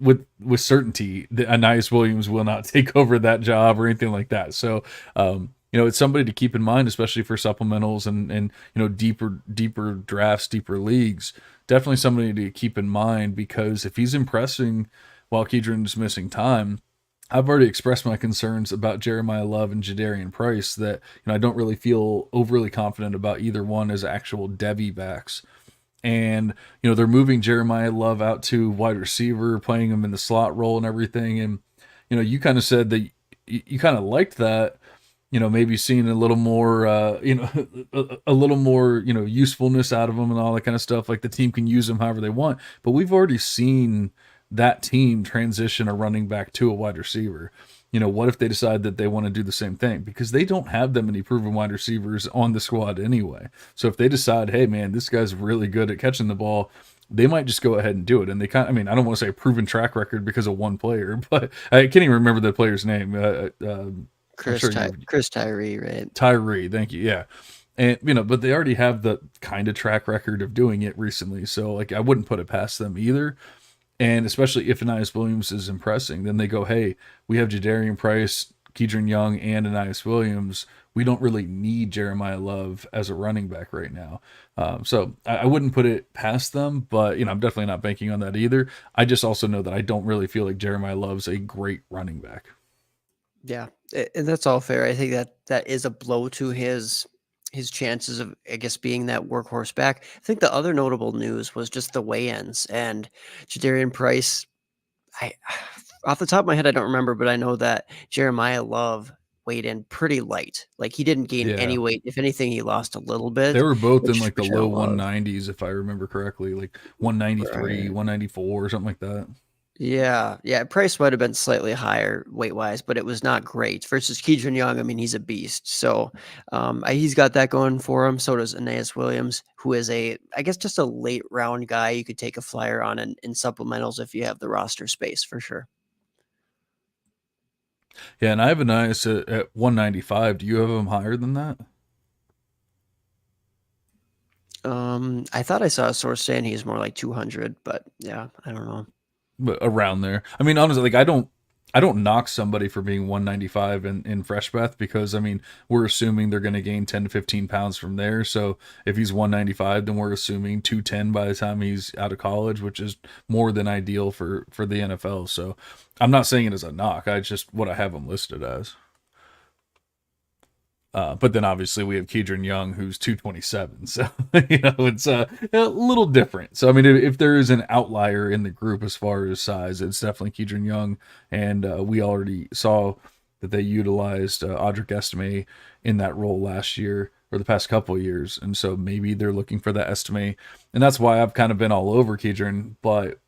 with certainty that Anais Williams will not take over that job or anything like that. So, it's somebody to keep in mind, especially for supplementals and deeper drafts, deeper leagues. Definitely somebody to keep in mind, because if he's impressing while Keidron's missing time, I've already expressed my concerns about Jeremiah Love and Jadarian Price, that I don't really feel overly confident about either one as actual Devy backs. And they're moving Jeremiah Love out to wide receiver, playing him in the slot role and everything. And you kind of said that you kind of liked that. Maybe seeing a little more, a little more, usefulness out of him and all that kind of stuff. Like the team can use him however they want. But we've already seen that team transition a running back to a wide receiver. What if they decide that they want to do the same thing? Because they don't have that many proven wide receivers on the squad anyway. So if they decide, hey man, this guy's really good at catching the ball, they might just go ahead and do it. And they I don't want to say a proven track record because of one player, but I can't even remember the player's name. Chris Tyree, right? Tyree, thank you. Yeah. And but they already have the kind of track record of doing it recently. So like I wouldn't put it past them either. And especially if Anais Williams is impressing, then they go, hey, we have Jadarian Price, Keidron Young, and Anais Williams. We don't really need Jeremiah Love as a running back right now. So I wouldn't put it past them, but I'm definitely not banking on that either. I just also know that I don't really feel like Jeremiah Love's a great running back. Yeah, and that's all fair. I think that is a blow to his chances of, I guess, being that workhorse back. I think the other notable news was just the weigh-ins, and Jadarian Price. I off the top of my head, I don't remember, but I know that Jeremiah Love weighed in pretty light. Like he didn't gain Yeah. any weight. If anything, he lost a little They bit, were both in which like the which I low don't love. 190s, if I remember correctly, like 193, Right. 194, or something like that. Yeah, yeah, price might have been slightly higher weight-wise, but it was not great versus Keidron Young. I mean, he's a beast. So, he's got that going for him. So does Anais Williams, who is I guess, just a late round guy you could take a flyer on in supplementals if you have the roster space for sure. Yeah, and I have Anais at 195. Do you have him higher than that? I thought I saw a source saying he's more like 200, but yeah, I don't know. But around there. I mean, honestly, like I don't knock somebody for being 195 in fresh breath, because I mean we're assuming they're going to gain 10 to 15 pounds from there. So if he's 195, then we're assuming 210 by the time he's out of college, which is more than ideal for the NFL. So I'm not saying it as a knock. I just what I have him listed as. But then obviously we have Keidron Young, who's 227. So, it's a little different. So, I mean, if there is an outlier in the group as far as size, it's definitely Keidron Young. And we already saw that they utilized Audric Estime in that role last year or the past couple of years. And so maybe they're looking for that Estime. And that's why I've kind of been all over Keidron. But,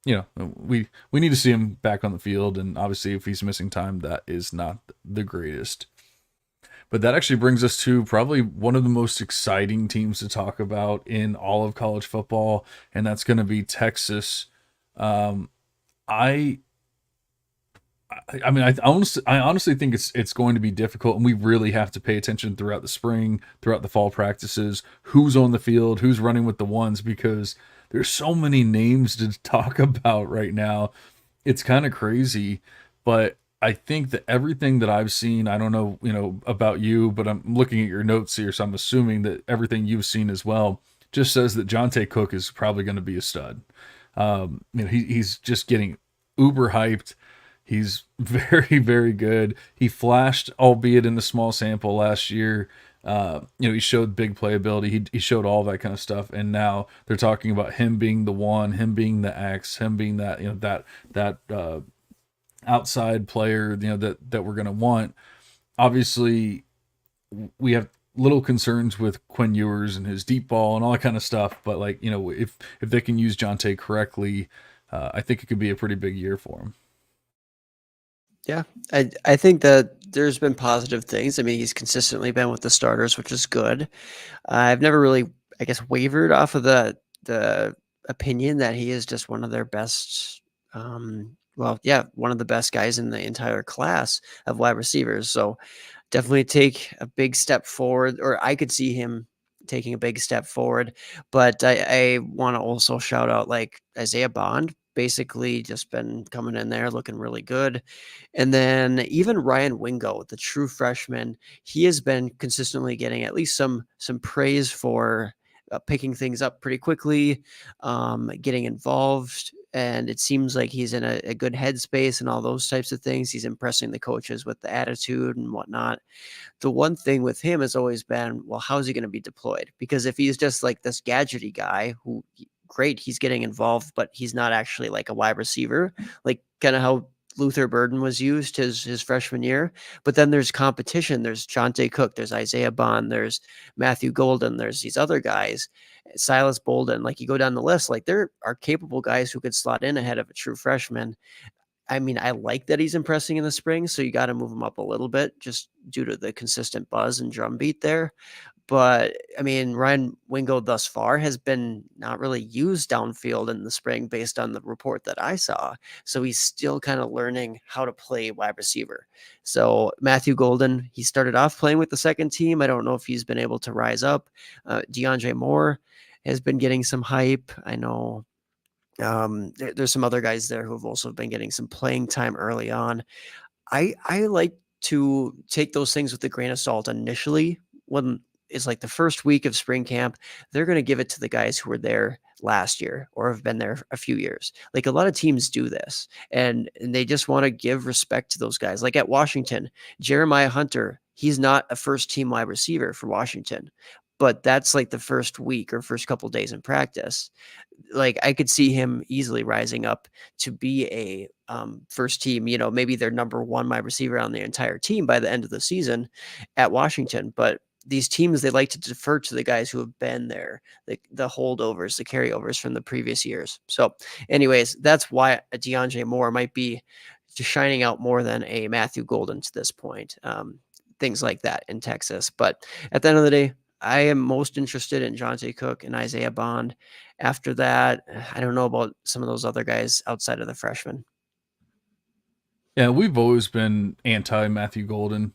we need to see him back on the field. And obviously, if he's missing time, that is not the greatest. But that actually brings us to probably one of the most exciting teams to talk about in all of college football, and that's going to be Texas. Um, I, I mean, I honestly think it's going to be difficult, and we really have to pay attention throughout the spring, throughout the fall practices, who's on the field, who's running with the ones, because there's so many names to talk about right now. It's kind of crazy, but I think that everything that I've seen, I don't know, about you, but I'm looking at your notes here, so I'm assuming that everything you've seen as well just says that Jonte Cook is probably going to be a stud. He's just getting uber hyped. He's very, very good. He flashed, albeit in a small sample last year. He showed big playability. He showed all that kind of stuff, and now they're talking about him being the one, him being the X, him being that that outside player that we're going to want. Obviously we have little concerns with Quinn Ewers and his deep ball and all that kind of stuff. But like, if they can use Jonte correctly, I think it could be a pretty big year for him. Yeah, I think that there's been positive things. I mean, he's consistently been with the starters, which is good. I've never really, I guess, wavered off of the opinion that he is just one of their best. Well, yeah, one of the best guys in the entire class of wide receivers. So definitely take a big step forward, or I could see him taking a big step forward. But I want to also shout out like Isaiah Bond, basically just been coming in there looking really good. And then even Ryan Wingo, the true freshman, he has been consistently getting at least some praise for picking things up pretty quickly, getting involved. And it seems like he's in a good headspace and all those types of things. He's impressing the coaches with the attitude and whatnot. The one thing with him has always been, well, how's he going to be deployed? Because if he's just like this gadgety guy who, great, he's getting involved, but he's not actually like a wide receiver, like kind of how Luther Burden was used his freshman year. But then there's competition. There's Jonte Cook, there's Isaiah Bond, there's Matthew Golden, there's these other guys, Silas Bolden. Like you go down the list, like there are capable guys who could slot in ahead of a true freshman. I mean, I like that he's impressing in the spring, so you got to move him up a little bit just due to the consistent buzz and drumbeat there. But I mean, Ryan Wingo thus far has been not really used downfield in the spring based on the report that I saw. So he's still kind of learning how to play wide receiver. So Matthew Golden, he started off playing with the second team. I don't know if he's been able to rise up. DeAndre Moore has been getting some hype. I know there's some other guys there who have also been getting some playing time early on. I like to take those things with a grain of salt initially when it's like the first week of spring camp. They're going to give it to the guys who were there last year or have been there a few years. Like a lot of teams do this, and they just want to give respect to those guys. Like at Washington, Jeremiah Hunter, he's not a first team wide receiver for Washington, but that's like the first week or first couple days in practice. Like I could see him easily rising up to be a first team, maybe their number one wide receiver on the entire team by the end of the season at Washington. But these teams, they like to defer to the guys who have been there, the holdovers, the carryovers from the previous years. So anyways, that's why a DeAndre Moore might be just shining out more than a Matthew Golden to this point. Things like that in Texas. But at the end of the day, I am most interested in Jonte Cook and Isaiah Bond. After that, I don't know about some of those other guys outside of the freshmen. Yeah, we've always been anti Matthew Golden.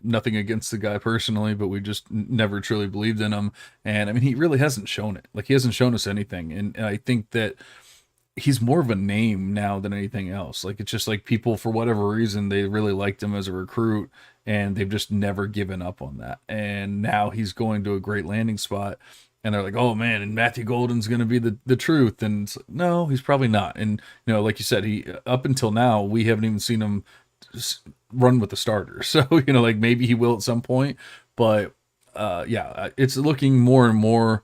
Nothing against the guy personally, but we just never truly believed in him. And I mean, he really hasn't shown it. Like he hasn't shown us anything. And I think that he's more of a name now than anything else. Like it's just like people, for whatever reason, they really liked him as a recruit, and they've just never given up on that. And now he's going to a great landing spot, and they're like, oh man, and Matthew Golden's going to be the truth. And it's like, no, he's probably not. And like you said, he up until now we haven't even seen him run with the starters. So like maybe he will at some point, but yeah, it's looking more and more.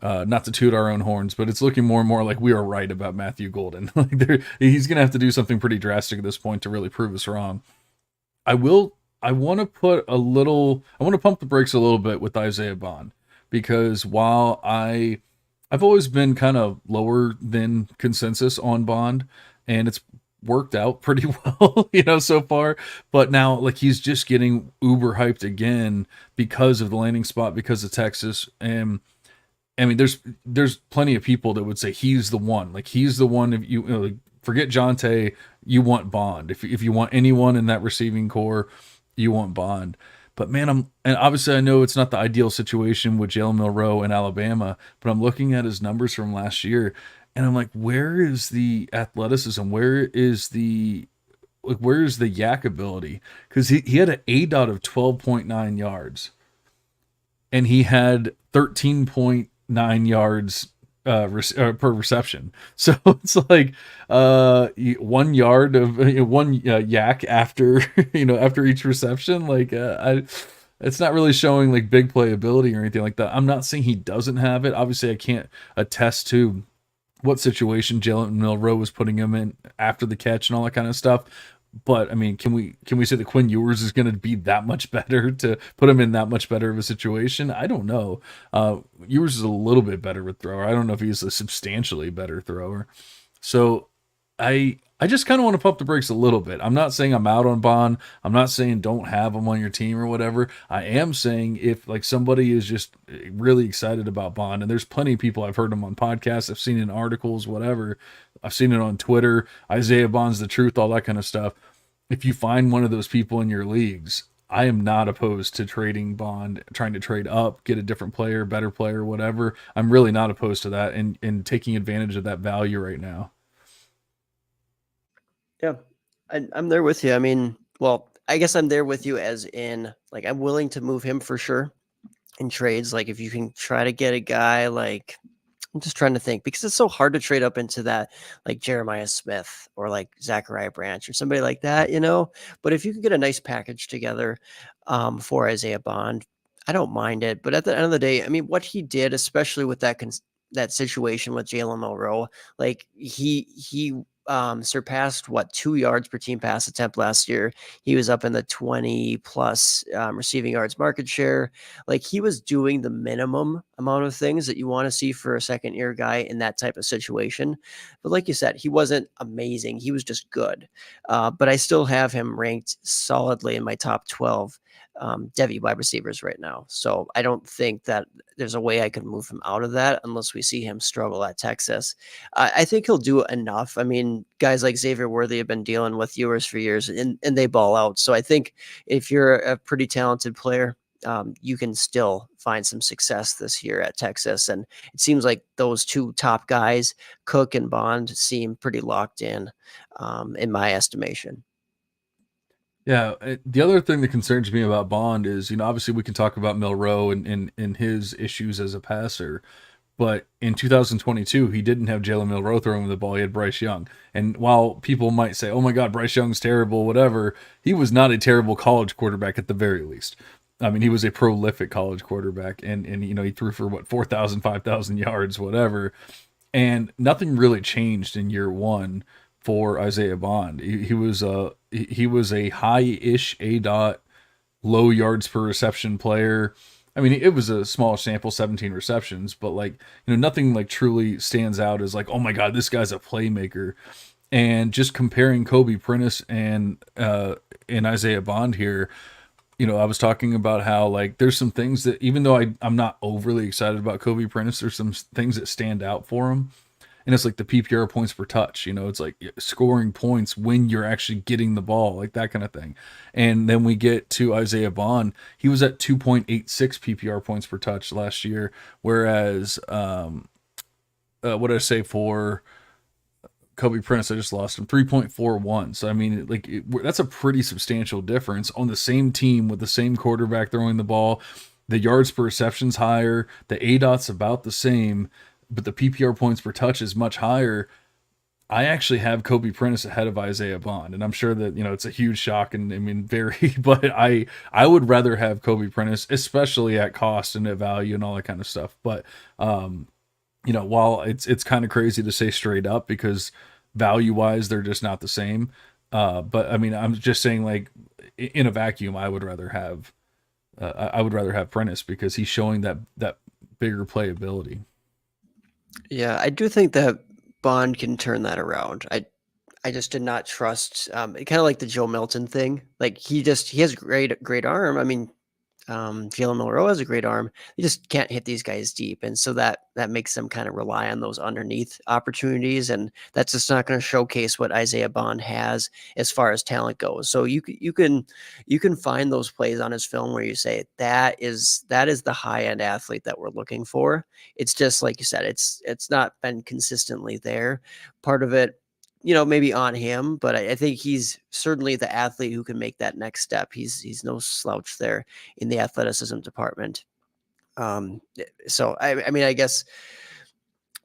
Not to toot our own horns, but it's looking more and more like we are right about Matthew Golden. Like he's going to have to do something pretty drastic at this point to really prove us wrong. I want to pump the brakes a little bit with Isaiah Bond, because while I've always been kind of lower than consensus on Bond, and it's worked out pretty well, so far. But now, like, he's just getting uber hyped again because of the landing spot, because of Texas. And I mean, there's plenty of people that would say he's the one. Like he's the one. If like, forget Jonte, you want Bond. If you want anyone in that receiving core, you want Bond. But man, and obviously I know it's not the ideal situation with Jalen Milroe in Alabama, but I'm looking at his numbers from last year, and I'm like, where is the athleticism? Where is the yak ability? Because he had an ADOT of 12.9 yards, and he had 13.9 yards per reception. So it's like 1 yard of yak after after each reception. Like it's not really showing like big playability or anything like that. I'm not saying he doesn't have it. Obviously, I can't attest to what situation Jalen Milroe was putting him in after the catch and all that kind of stuff. But I mean, can we say that Quinn Ewers is going to be that much better to put him in that much better of a situation? I don't know. Ewers is a little bit better with thrower. I don't know if he's a substantially better thrower. So I just kind of want to pump the brakes a little bit. I'm not saying I'm out on Bond. I'm not saying don't have him on your team or whatever. I am saying if like somebody is just really excited about Bond, and there's plenty of people, I've heard them on podcasts, I've seen in articles, whatever. I've seen it on Twitter. Isaiah Bond's the truth, all that kind of stuff. If you find one of those people in your leagues, I am not opposed to trading Bond, trying to trade up, get a different player, better player, whatever. I'm really not opposed to that and taking advantage of that value right now. Yeah, I'm there with you. I mean, well, I guess I'm there with you as in like I'm willing to move him for sure in trades. Like if you can try to get a guy like I'm just trying to think because it's so hard to trade up into that like Jeremiah Smith or like Zachariah Branch or somebody like that, you know. But if you can get a nice package together for Isaiah Bond, I don't mind it. But at the end of the day, I mean, what he did, especially with that situation with Jalen Milroe, like he surpassed what 2 yards per team pass attempt last year. He was up in the 20 plus receiving yards market share. Like he was doing the minimum amount of things that you want to see for a second year guy in that type of situation. But like you said, he wasn't amazing. He was just good. But I still have him ranked solidly in my top 12 Devy wide receivers right now. So I don't think that there's a way I could move him out of that unless we see him struggle at Texas. I think he'll do enough. I mean, guys like Xavier Worthy have been dealing with Ewers for years and they ball out. So I think if you're a pretty talented player, you can still find some success this year at Texas. And it seems like those two top guys, Cook and Bond, seem pretty locked in my estimation. Yeah, the other thing that concerns me about Bond is, obviously we can talk about Milroe and his issues as a passer, but in 2022 he didn't have Jalen Milroe throwing the ball; he had Bryce Young. And while people might say, "Oh my God, Bryce Young's terrible," whatever, he was not a terrible college quarterback at the very least. I mean, he was a prolific college quarterback, and he threw for what 4,000, 5,000 yards, whatever, and nothing really changed in year one for Isaiah Bond. He was a high-ish A dot, low yards per reception player. I mean, it was a small sample, 17 receptions, but like nothing like truly stands out as like, oh my God, this guy's a playmaker. And just comparing Kobe Prentice and Isaiah Bond here, I was talking about how like there's some things that even though I'm not overly excited about Kobe Prentice, there's some things that stand out for him. And it's like the PPR points per touch, it's like scoring points when you're actually getting the ball, like that kind of thing. And then we get to Isaiah Bond. He was at 2.86 PPR points per touch last year, whereas what did I say for Kobe Prince? I just lost him 3.41. So I mean, like that's a pretty substantial difference on the same team with the same quarterback throwing the ball. The yards per reception's higher. The ADOT's about the same, but the PPR points per touch is much higher. I actually have Kobe Prentice ahead of Isaiah Bond, and I'm sure that it's a huge shock, and I mean very, but I would rather have Kobe Prentice, especially at cost and at value and all that kind of stuff. But while it's kind of crazy to say straight up because value wise they're just not the same. But I mean I'm just saying like in a vacuum I would rather have Prentice because he's showing that bigger playability. Yeah, I do think that Bond can turn that around. I just did not trust kind of like the Joe Milton thing. Like he has great arm. I mean, Jalen Milroe has a great arm. They just can't hit these guys deep, and so that makes them kind of rely on those underneath opportunities, and that's just not going to showcase what Isaiah Bond has as far as talent goes. So you can find those plays on his film where you say that is the high end athlete that we're looking for. It's just like you said, it's not been consistently there. Part of it. Maybe on him, but I think he's certainly the athlete who can make that next step. He's no slouch there in the athleticism department. So I mean, I guess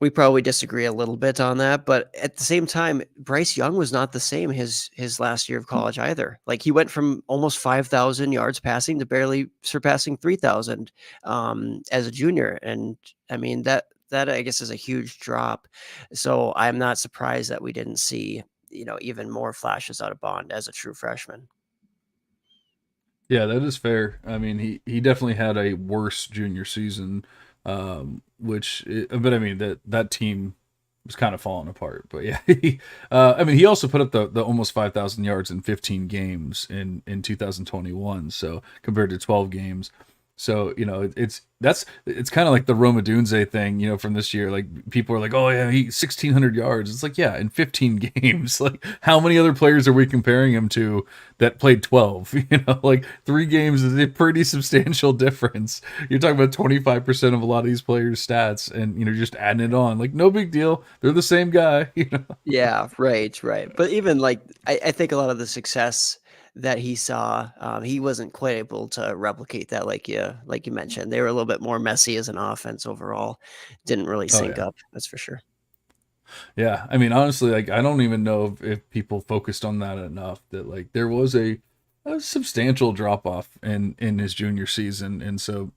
we probably disagree a little bit on that, but at the same time, Bryce Young was not the same his last year of college either. Like he went from almost 5,000 yards passing to barely surpassing 3,000 as a junior, and I mean that I guess is a huge drop. So I'm not surprised that we didn't see even more flashes out of Bond as a true freshman. Yeah, that is fair. I mean, he definitely had a worse junior season, but I mean that team was kind of falling apart. But yeah, I mean, he also put up the almost 5,000 yards in 15 games in 2021. So compared to 12 games, so it's kind of like the Roma Dunze thing, from this year. Like people are like, oh yeah, he 1,600 yards. It's like, yeah, in 15 games. Like how many other players are we comparing him to that played 12? Like 3 games is a pretty substantial difference. You're talking about 25% of a lot of these players' stats, and you're just adding it on. Like no big deal. They're the same guy. Yeah, right. But even like I think a lot of the success that he saw, he wasn't quite able to replicate that like you mentioned. They were a little bit more messy as an offense overall. Didn't really Oh sync yeah. up, that's for sure. Yeah, I mean, honestly, like I don't even know if people focused on that enough. That like there was a substantial drop off in his junior season, and so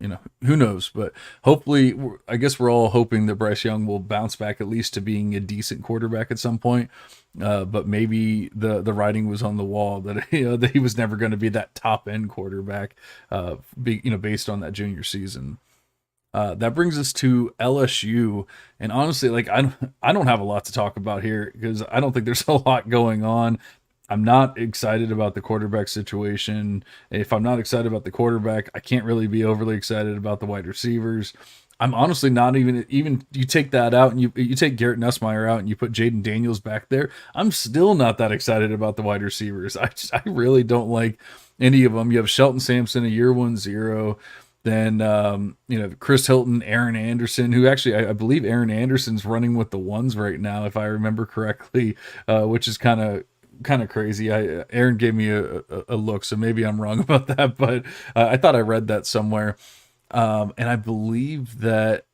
who knows? But hopefully, I guess we're all hoping that Bryce Young will bounce back at least to being a decent quarterback at some point. But maybe the writing was on the wall that that he was never going to be that top end quarterback. Based on that junior season. That brings us to LSU, and honestly, like I don't have a lot to talk about here because I don't think there's a lot going on. I'm not excited about the quarterback situation. If I'm not excited about the quarterback, I can't really be overly excited about the wide receivers. I'm honestly not even you take that out and you take Garrett Nussmeier out and you put Jaden Daniels back there. I'm still not that excited about the wide receivers. I really don't like any of them. You have Shelton Sampson, a year 1-0. Then Chris Hilton, Aaron Anderson, who actually I believe Aaron Anderson's running with the ones right now, if I remember correctly, which is kind of crazy. Aaron gave me a look, so maybe I'm wrong about that, but I thought I read that somewhere, and I believe that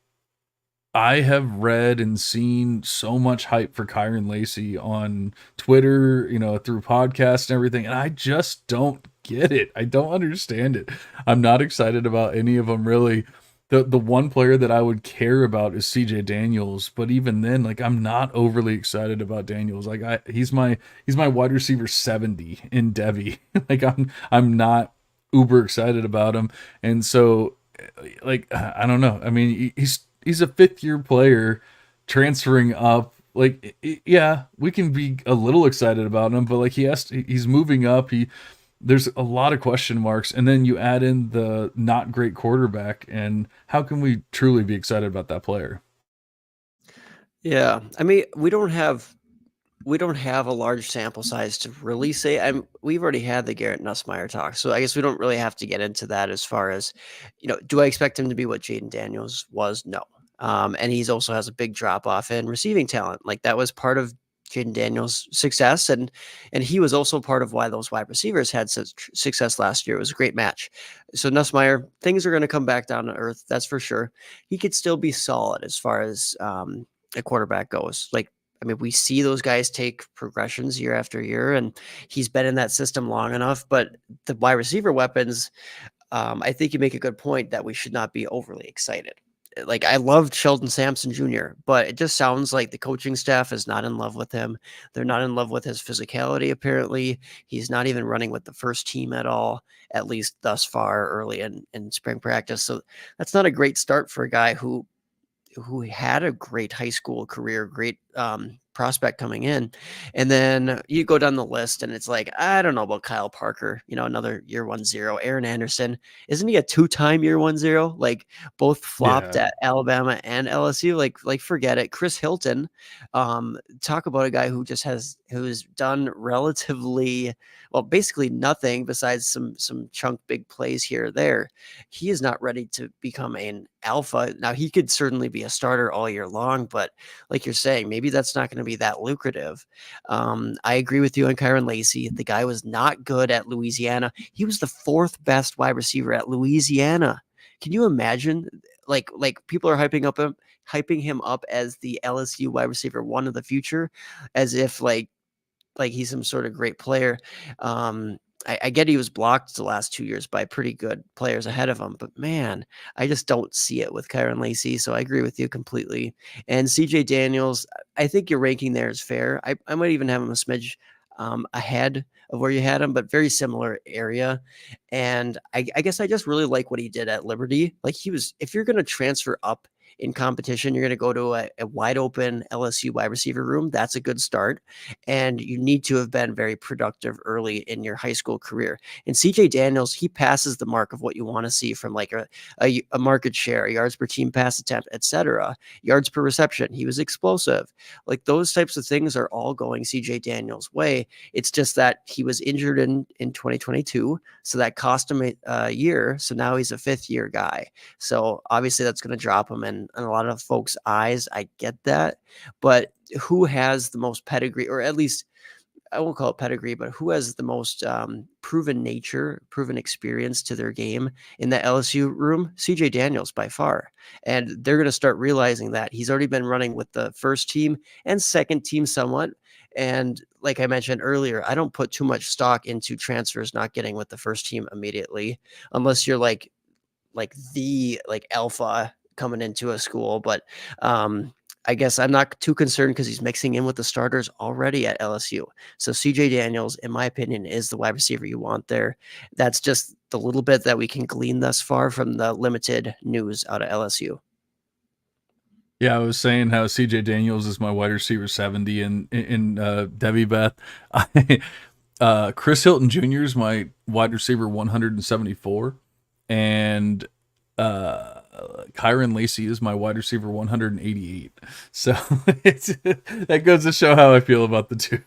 I have read and seen so much hype for Kyron Lacey on Twitter, through podcasts and everything, and I just don't get it. I don't understand it. I'm not excited about any of them really. The one player that I would care about is CJ Daniels, but even then, like I'm not overly excited about Daniels. Like he's my wide receiver 70 in Devy. Like I'm not uber excited about him, and so like I don't know. I mean, he's a fifth year player transferring up. Like yeah, we can be a little excited about him, but like he's moving up. There's a lot of question marks, and then you add in the not great quarterback, and how can we truly be excited about that player? Yeah, I mean, we don't have a large sample size to really say. We've already had the Garrett Nussmeier talk, so I guess we don't really have to get into that as far as, do I expect him to be what Jaden Daniels was? No. And he's also has a big drop off in receiving talent. Like that was part of Jaden Daniels' success, and he was also part of why those wide receivers had such success last year. It was a great match. So Nussmeier, things are going to come back down to earth. That's for sure. He could still be solid as far as a quarterback goes. Like I mean, we see those guys take progressions year after year, and he's been in that system long enough. But the wide receiver weapons, I think you make a good point that we should not be overly excited. Like I loved Sheldon Sampson Jr., but it just sounds like the coaching staff is not in love with him. They're not in love with his physicality. Apparently, he's not even running with the first team at all, at least thus far early in spring practice. So that's not a great start for a guy who had a great high school career, great prospect coming in. And then you go down the list and it's like, I don't know about Kyle Parker, another year 1-0. Aaron Anderson, isn't he a two-time year 1-0? Like both flopped Yeah, at Alabama and LSU. Like forget it. Chris Hilton, talk about a guy who's done relatively well, basically nothing besides some chunk big plays here or there. He is not ready to become an alpha. Now he could certainly be a starter all year long, but like you're saying, maybe that's not going to be that lucrative. I agree with you on Kyron Lacey. The guy was not good at Louisiana. He was the fourth best wide receiver at Louisiana. Can you imagine? Like people are hyping him up as the LSU wide receiver one of the future, as if like he's some sort of great player. I get he was blocked the last 2 years by pretty good players ahead of him, but man, I just don't see it with Kyron Lacy, so I agree with you completely. And CJ Daniels, I think your ranking there is fair. I might even have him a smidge ahead of where you had him, but very similar area. And I guess I just really like what he did at Liberty. Like if you're going to transfer up in competition, you're going to go to a wide open LSU wide receiver room. That's a good start. And you need to have been very productive early in your high school career. And CJ Daniels, he passes the mark of what you want to see from like a market share, yards per team pass attempt, etc., yards per reception. He was explosive. Like those types of things are all going CJ Daniels' way. It's just that he was injured in 2022. So that cost him a year. So now he's a fifth year guy. So obviously that's going to drop him in a lot of folks' eyes. I get that. But who has the most pedigree, or at least I won't call it pedigree, but who has the most proven nature, proven experience to their game in the LSU room? CJ Daniels by far. And they're going to start realizing that he's already been running with the first team and second team somewhat. And like I mentioned earlier, I don't put too much stock into transfers not getting with the first team immediately, unless you're like the alpha coming into a school. But I guess I'm not too concerned because he's mixing in with the starters already at LSU. So CJ Daniels, in my opinion, is the wide receiver you want there. That's just the little bit that we can glean thus far from the limited news out of LSU. Yeah, I was saying how CJ Daniels is my wide receiver 70 in Devy Beth. Chris Hilton Jr. is my wide receiver 174, and Kyron Lacy is my wide receiver 188. So that goes to show how I feel about the two.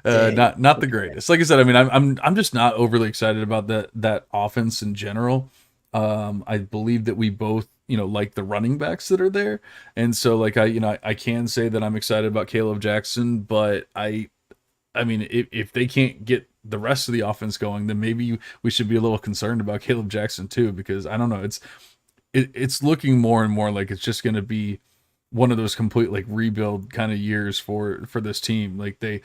Not the greatest. Like I said, I mean, I'm just not overly excited about that offense in general. I believe that we both, like the running backs that are there, and so like I can say that I'm excited about Caleb Jackson, but I mean, if they can't get the rest of the offense going, then maybe we should be a little concerned about Caleb Jackson too, because I don't know, it's looking more and more like it's just going to be one of those complete like rebuild kind of years for this team. Like they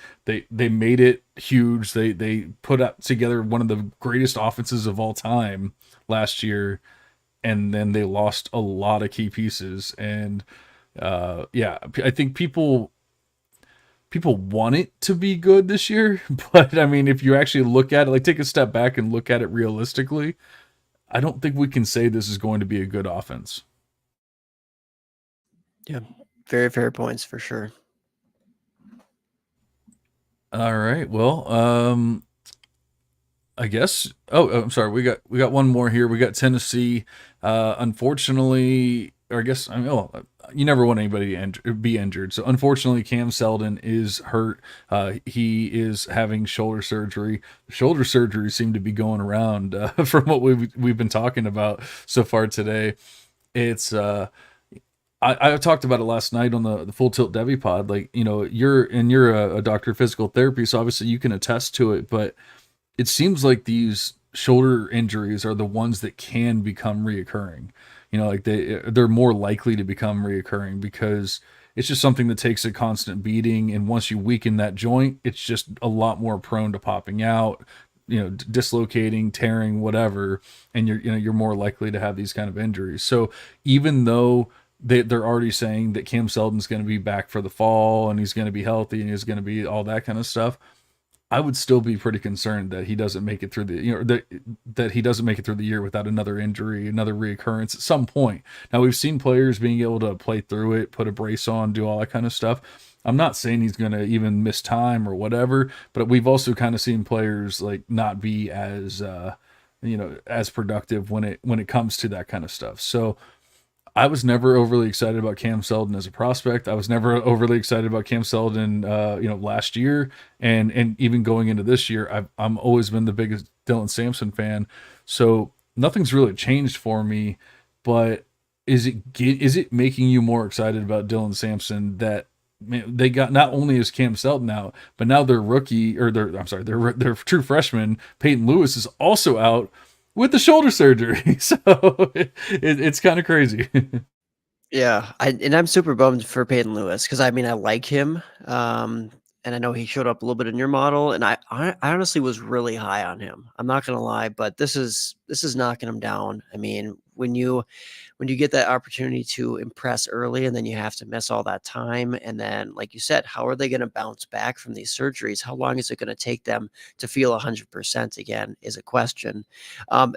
made it huge. They put up together one of the greatest offenses of all time last year, and then they lost a lot of key pieces. And yeah, I think people want it to be good this year, but I mean, if you actually look at it, like take a step back and look at it realistically, I don't think we can say this is going to be a good offense. Yeah, very fair points for sure. All right, well, I guess. Oh, I'm sorry. We got one more here. We got Tennessee. Unfortunately, or I guess you never want anybody to be injured. So unfortunately, Cam Seldon is hurt. He is having shoulder surgery. Shoulder surgery seemed to be going around from what we've been talking about so far today. It's I talked about it last night on the Full Tilt Devy pod. Like, you're a doctor of physical therapy, so obviously you can attest to it. But it seems like these shoulder injuries are the ones that can become reoccurring. Like they're more likely to become reoccurring because it's just something that takes a constant beating, and once you weaken that joint, it's just a lot more prone to popping out, dislocating, tearing, whatever, and you're more likely to have these kind of injuries. So even though they're already saying that Cam Seldon's going to be back for the fall and he's going to be healthy and he's going to be all that kind of stuff, I would still be pretty concerned that he doesn't make it through that he doesn't make it through the year without another injury, another reoccurrence at some point. Now, we've seen players being able to play through it, put a brace on, do all that kind of stuff. I'm not saying he's going to even miss time or whatever, but we've also kind of seen players like not be as as productive when it comes to that kind of stuff. So I was never overly excited about Cam Seldon as a prospect. I was never overly excited about Cam Seldon, last year, and even going into this year. I'm always been the biggest Dylan Sampson fan, so nothing's really changed for me. But is it making you more excited about Dylan Sampson that they got not only is Cam Seldon out, but now their rookie or their true freshman Peyton Lewis is also out with the shoulder surgery. So it's kind of crazy. Yeah, I'm super bummed for Peyton Lewis because I mean I like him. and I know he showed up a little bit in your model, and I honestly was really high on him. I'm not gonna lie, but this is knocking him down. I mean, when you get that opportunity to impress early and then you have to miss all that time, and then like you said, how are they going to bounce back from these surgeries? How long is it going to take them to feel 100% again is a question.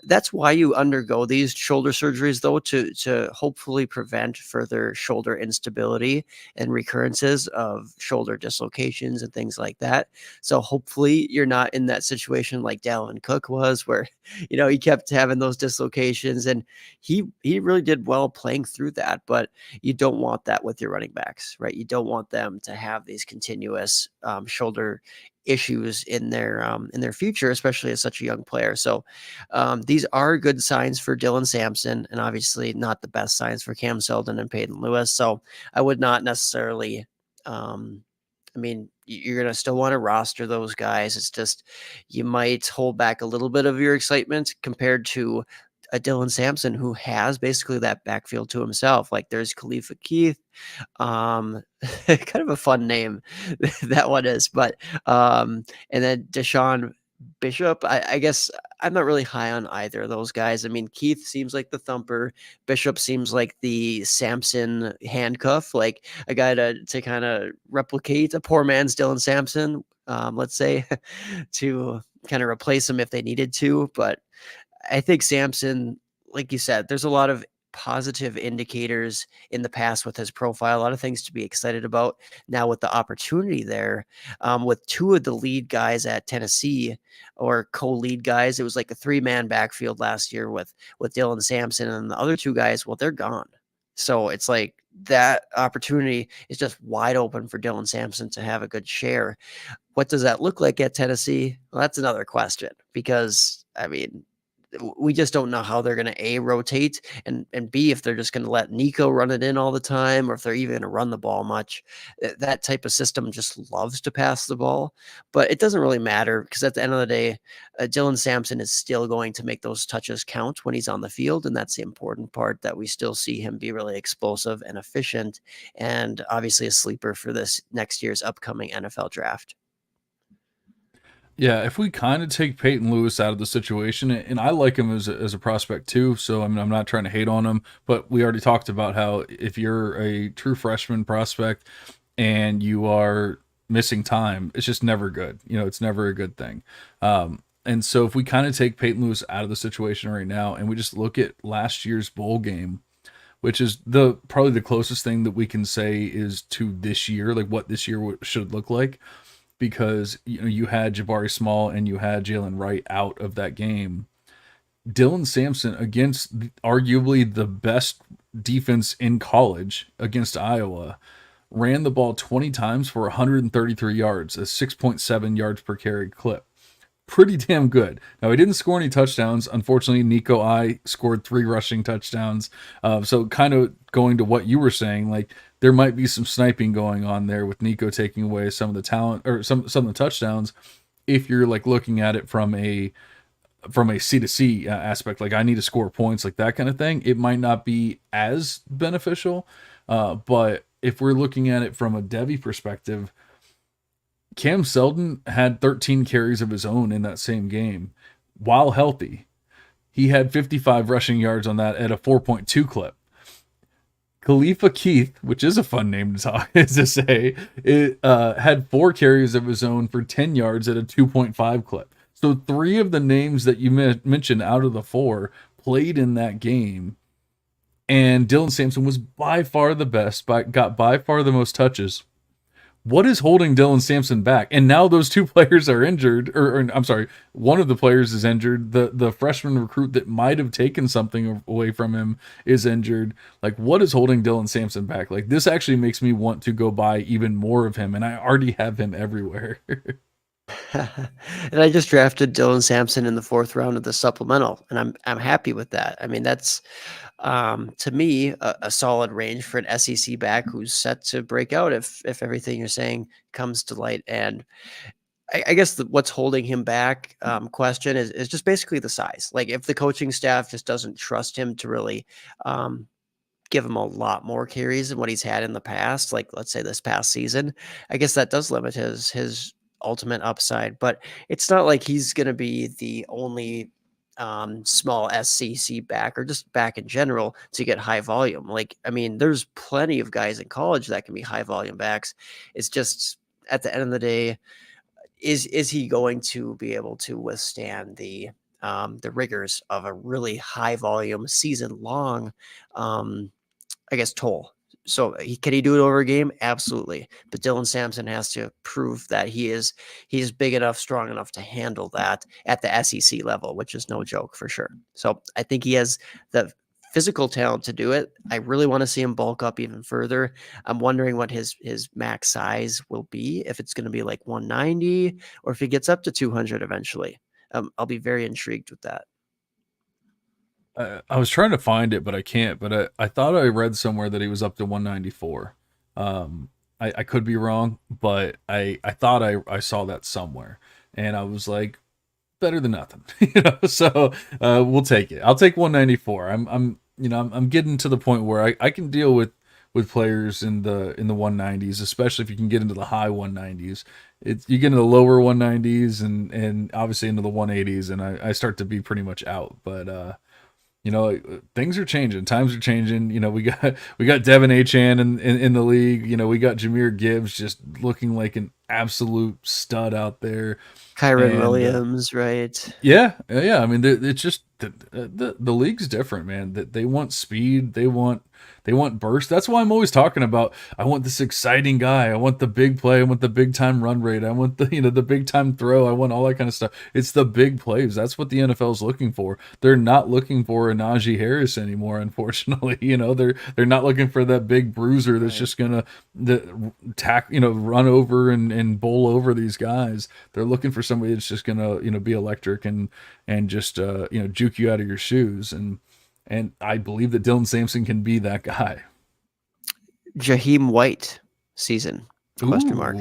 That's why you undergo these shoulder surgeries, though, to hopefully prevent further shoulder instability and recurrences of shoulder dislocations and things like that. So hopefully you're not in that situation like Dalvin Cook was, where he kept having those dislocations, and he really did well playing through that. But you don't want that with your running backs, right? You don't want them to have these continuous shoulder issues in their future, especially as such a young player. So these are good signs for Dylan Sampson, and obviously not the best signs for Cam Seldon and Peyton Lewis. So I would not necessarily. I mean, you're going to still want to roster those guys. It's just you might hold back a little bit of your excitement compared to a Dylan Sampson who has basically that backfield to himself. Like there's Khalifa Keith, kind of a fun name that one is, but and then Deshaun Bishop. I guess I'm not really high on either of those guys. I mean, Keith seems like the thumper. Bishop seems like the Samson handcuff, like a guy to kind of replicate a poor man's Dylan Sampson, let's say, to kind of replace him if they needed to. But I think Samson, like you said, there's a lot of positive indicators in the past with his profile, a lot of things to be excited about. Now with the opportunity there, with two of the lead guys at Tennessee, or co-lead guys, it was like a 3-man backfield last year with Dylan Sampson, and the other two guys, well, they're gone. So it's like that opportunity is just wide open for Dylan Sampson to have a good share. What does that look like at Tennessee? Well, that's another question, because I mean, we just don't know how they're going to rotate, and B, if they're just going to let Nico run it in all the time, or if they're even going to run the ball much. That type of system just loves to pass the ball, but it doesn't really matter, because at the end of the day, Dylan Sampson is still going to make those touches count when he's on the field, and that's the important part, that we still see him be really explosive and efficient, and obviously a sleeper for this next year's upcoming NFL draft. Yeah, if we kind of take Peyton Lewis out of the situation, and I like him as a prospect too, so I mean, I'm not trying to hate on him, but we already talked about how if you're a true freshman prospect and you are missing time, it's just never good. It's never a good thing. And so if we kind of take Peyton Lewis out of the situation right now, and we just look at last year's bowl game, which is probably the closest thing that we can say is to this year, like what this year should look like, because you had Jabari Small and you had Jalen Wright out of that game. Dylan Sampson, against arguably the best defense in college against Iowa, ran the ball 20 times for 133 yards, a 6.7 yards per carry clip. Pretty damn good. Now, he didn't score any touchdowns. Unfortunately, Nico scored 3 rushing touchdowns. So kind of going to what you were saying, like there might be some sniping going on there with Nico taking away some of the talent, or some of the touchdowns. If you're like looking at it from a C2C aspect, like I need to score points, like that kind of thing, it might not be as beneficial. But if we're looking at it from a Devy perspective, Cam Seldon had 13 carries of his own in that same game while healthy. He had 55 rushing yards on that at a 4.2 clip. Khalifa Keith, which is a fun name to talk to say, had 4 carries of his own for 10 yards at a 2.5 clip. So 3 of the names that you mentioned out of the 4 played in that game, and Dylan Sampson was by far the best, got by far the most touches. What is holding Dylan Sampson back? And now those 2 players are injured, or I'm sorry, one of the players is injured. The freshman recruit that might have taken something away from him is injured. Like, what is holding Dylan Sampson back? Like, this actually makes me want to go buy even more of him, and I already have him everywhere. And I just drafted Dylan Sampson in the 4th round of the supplemental, and I'm happy with that. I mean, that's to me a solid range for an SEC back who's set to break out if everything you're saying comes to light. And I guess what's holding him back, question is just basically the size. Like if the coaching staff just doesn't trust him to really give him a lot more carries than what he's had in the past, like let's say this past season, I guess that does limit his ultimate upside. But it's not like he's going to be the only small SCC back or just back in general to get high volume. Like, I mean, there's plenty of guys in college that can be high volume backs. It's just at the end of the day, is he going to be able to withstand the rigors of a really high volume season long I guess, toll. So can he do it over a game? Absolutely. But Dylan Sampson has to prove that he's big enough, strong enough to handle that at the SEC level, which is no joke for sure. So I think he has the physical talent to do it. I really want to see him bulk up even further. I'm wondering what his max size will be, if it's going to be like 190 or if he gets up to 200 eventually. I'll be very intrigued with that. I was trying to find it, but I can't. But I thought I read somewhere that he was up to 194. I could be wrong, but I thought I saw that somewhere, and I was like, better than nothing, So we'll take it. I'll take 194. I'm getting to the point where I can deal with players in the 190s, especially if you can get into the high 190s. You get into the lower 190s and obviously into the 180s, and I start to be pretty much out. But things are changing. Times are changing. We got Devin Achan in the league. We got Jahmyr Gibbs just looking like an absolute stud out there. Kyron And Williams, right? yeah. I mean, it's just the league's different, man. That they want speed, they want burst. That's why I'm always talking about. I want this exciting guy. I want the big play. I want the big time run rate. I want the big time throw. I want all that kind of stuff. It's the big plays. That's what the NFL is looking for. They're not looking for a Najee Harris anymore. Unfortunately, they're not looking for that big bruiser that's just gonna run over and bowl over these guys. They're looking for somebody that's just gonna be electric and just juke you out of your shoes. And I believe that Dylan Sampson can be that guy. Jaheim White season? Question mark.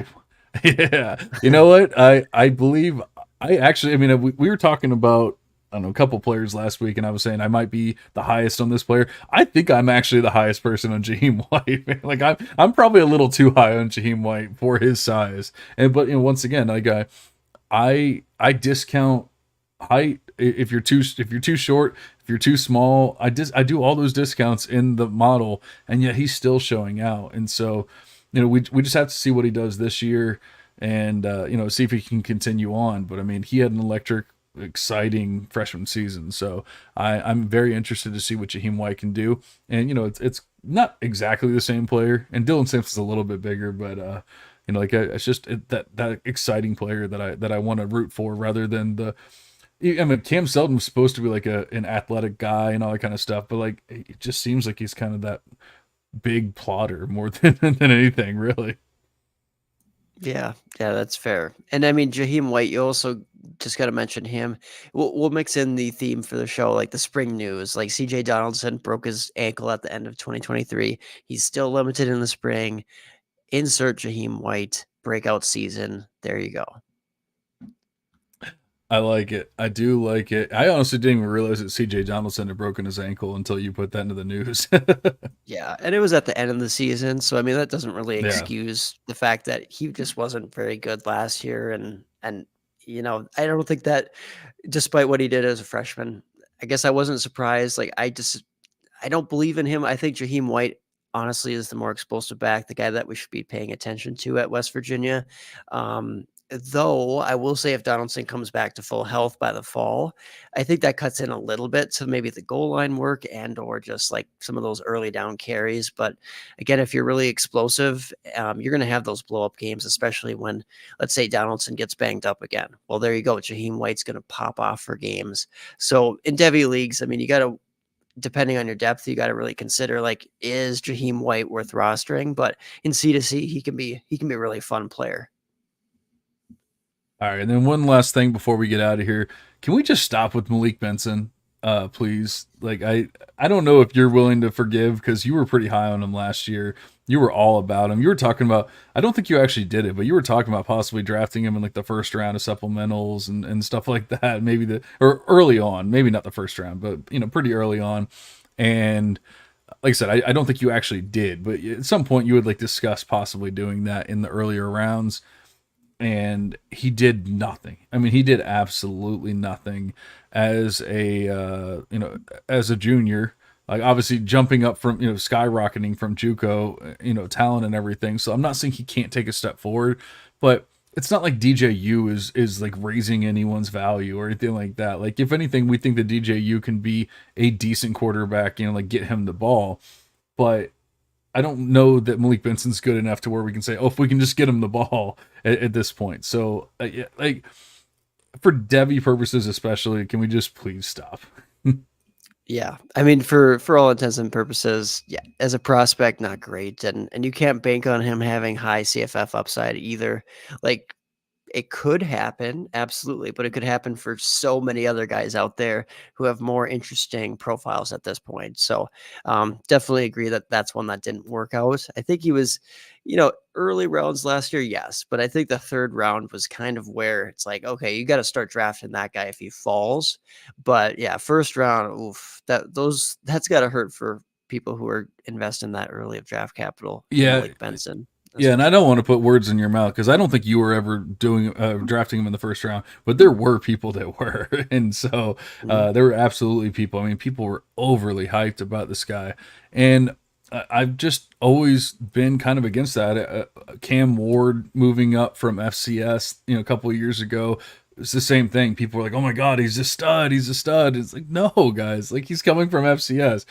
Yeah. You know what? I believe I mean, we were talking about, I don't know, a couple players last week, and I was saying I might be the highest on this player. I think I'm actually the highest person on Jaheim White. Like I'm probably a little too high on Jaheim White for his size. But once again, like I discount height. If you're too short, if you're too small, I do all those discounts in the model, and yet he's still showing out. And so, we just have to see what he does this year, and see if he can continue on. But I mean, he had an electric, exciting freshman season, so I'm very interested to see what Jaheim White can do. And it's not exactly the same player, and Dylan Simpson's a little bit bigger, but it's just that exciting player that I want to root for rather than the. I mean, Cam Seldon's supposed to be like an athletic guy and all that kind of stuff, but like it just seems like he's kind of that big plotter more than anything, really. Yeah, that's fair. And I mean, Jaheim White, you also just got to mention him. We'll mix in the theme for the show, like the spring news. Like CJ Donaldson broke his ankle at the end of 2023. He's still limited in the spring. Insert Jaheim White breakout season. There you go. I like it. I do like it. I honestly didn't even realize that CJ Donaldson had broken his ankle until you put that into the news. Yeah, and it was at the end of the season, so I mean that doesn't really Yeah. excuse the fact that he just wasn't very good last year, and I don't think that despite what he did as a freshman, I guess I wasn't surprised. Like I don't believe in him. I think Jaheim White honestly is the more explosive back, the guy that we should be paying attention to at West Virginia. Though I will say if Donaldson comes back to full health by the fall, I think that cuts in a little bit to maybe the goal line work and or just like some of those early down carries. But again, if you're really explosive, you're going to have those blow up games, especially when, let's say, Donaldson gets banged up again. Well, there you go. Jaheim White's going to pop off for games. So in Devy leagues, I mean, you got to, depending on your depth, you got to really consider like, is Jaheim White worth rostering? But in C2C, he can be a really fun player. All right, and then one last thing before we get out of here. Can we just stop with Malik Benson, please? Like, I don't know if you're willing to forgive because you were pretty high on him last year. You were all about him. You were talking about, I don't think you actually did it, but you were talking about possibly drafting him in like the first round of supplementals and stuff like that. Maybe or early on, maybe not the first round, but pretty early on. And like I said, I don't think you actually did, but at some point you would like discuss possibly doing that in the earlier rounds, and he did nothing. I mean, he did absolutely nothing as a as a junior. Like obviously jumping up from skyrocketing from JUCO, talent and everything. So I'm not saying he can't take a step forward, but it's not like DJU is like raising anyone's value or anything like that. Like if anything, we think that DJU can be a decent quarterback, like get him the ball, but I don't know that Malik Benson's good enough to where we can say, oh, if we can just get him the ball at this point. So, yeah, like for Devy purposes, especially, can we just please stop? Yeah, I mean, for all intents and purposes, yeah, as a prospect, not great, and you can't bank on him having high CFF upside either. Like it could happen, absolutely, but it could happen for so many other guys out there who have more interesting profiles at this point. So, definitely agree that that's one that didn't work out. I think he was, early rounds last year, yes, but I think the third round was kind of where it's like, okay, you got to start drafting that guy if he falls. But yeah, first round, oof, that's got to hurt for people who are investing that early of draft capital in Yeah, Malik Benson. yeah, and I Especially. don't want to put words in your mouth because I don't think you were ever doing drafting him in the first round, but there were people that were, and so Mhm. there were absolutely people. I mean, people were overly hyped about this guy, and I've just always been kind of against that. Cam Ward moving up from FCS, a couple of years ago. It's the same thing. People were like, "Oh my God, he's a stud! He's a stud!" It's like, no, guys, like he's coming from FCS.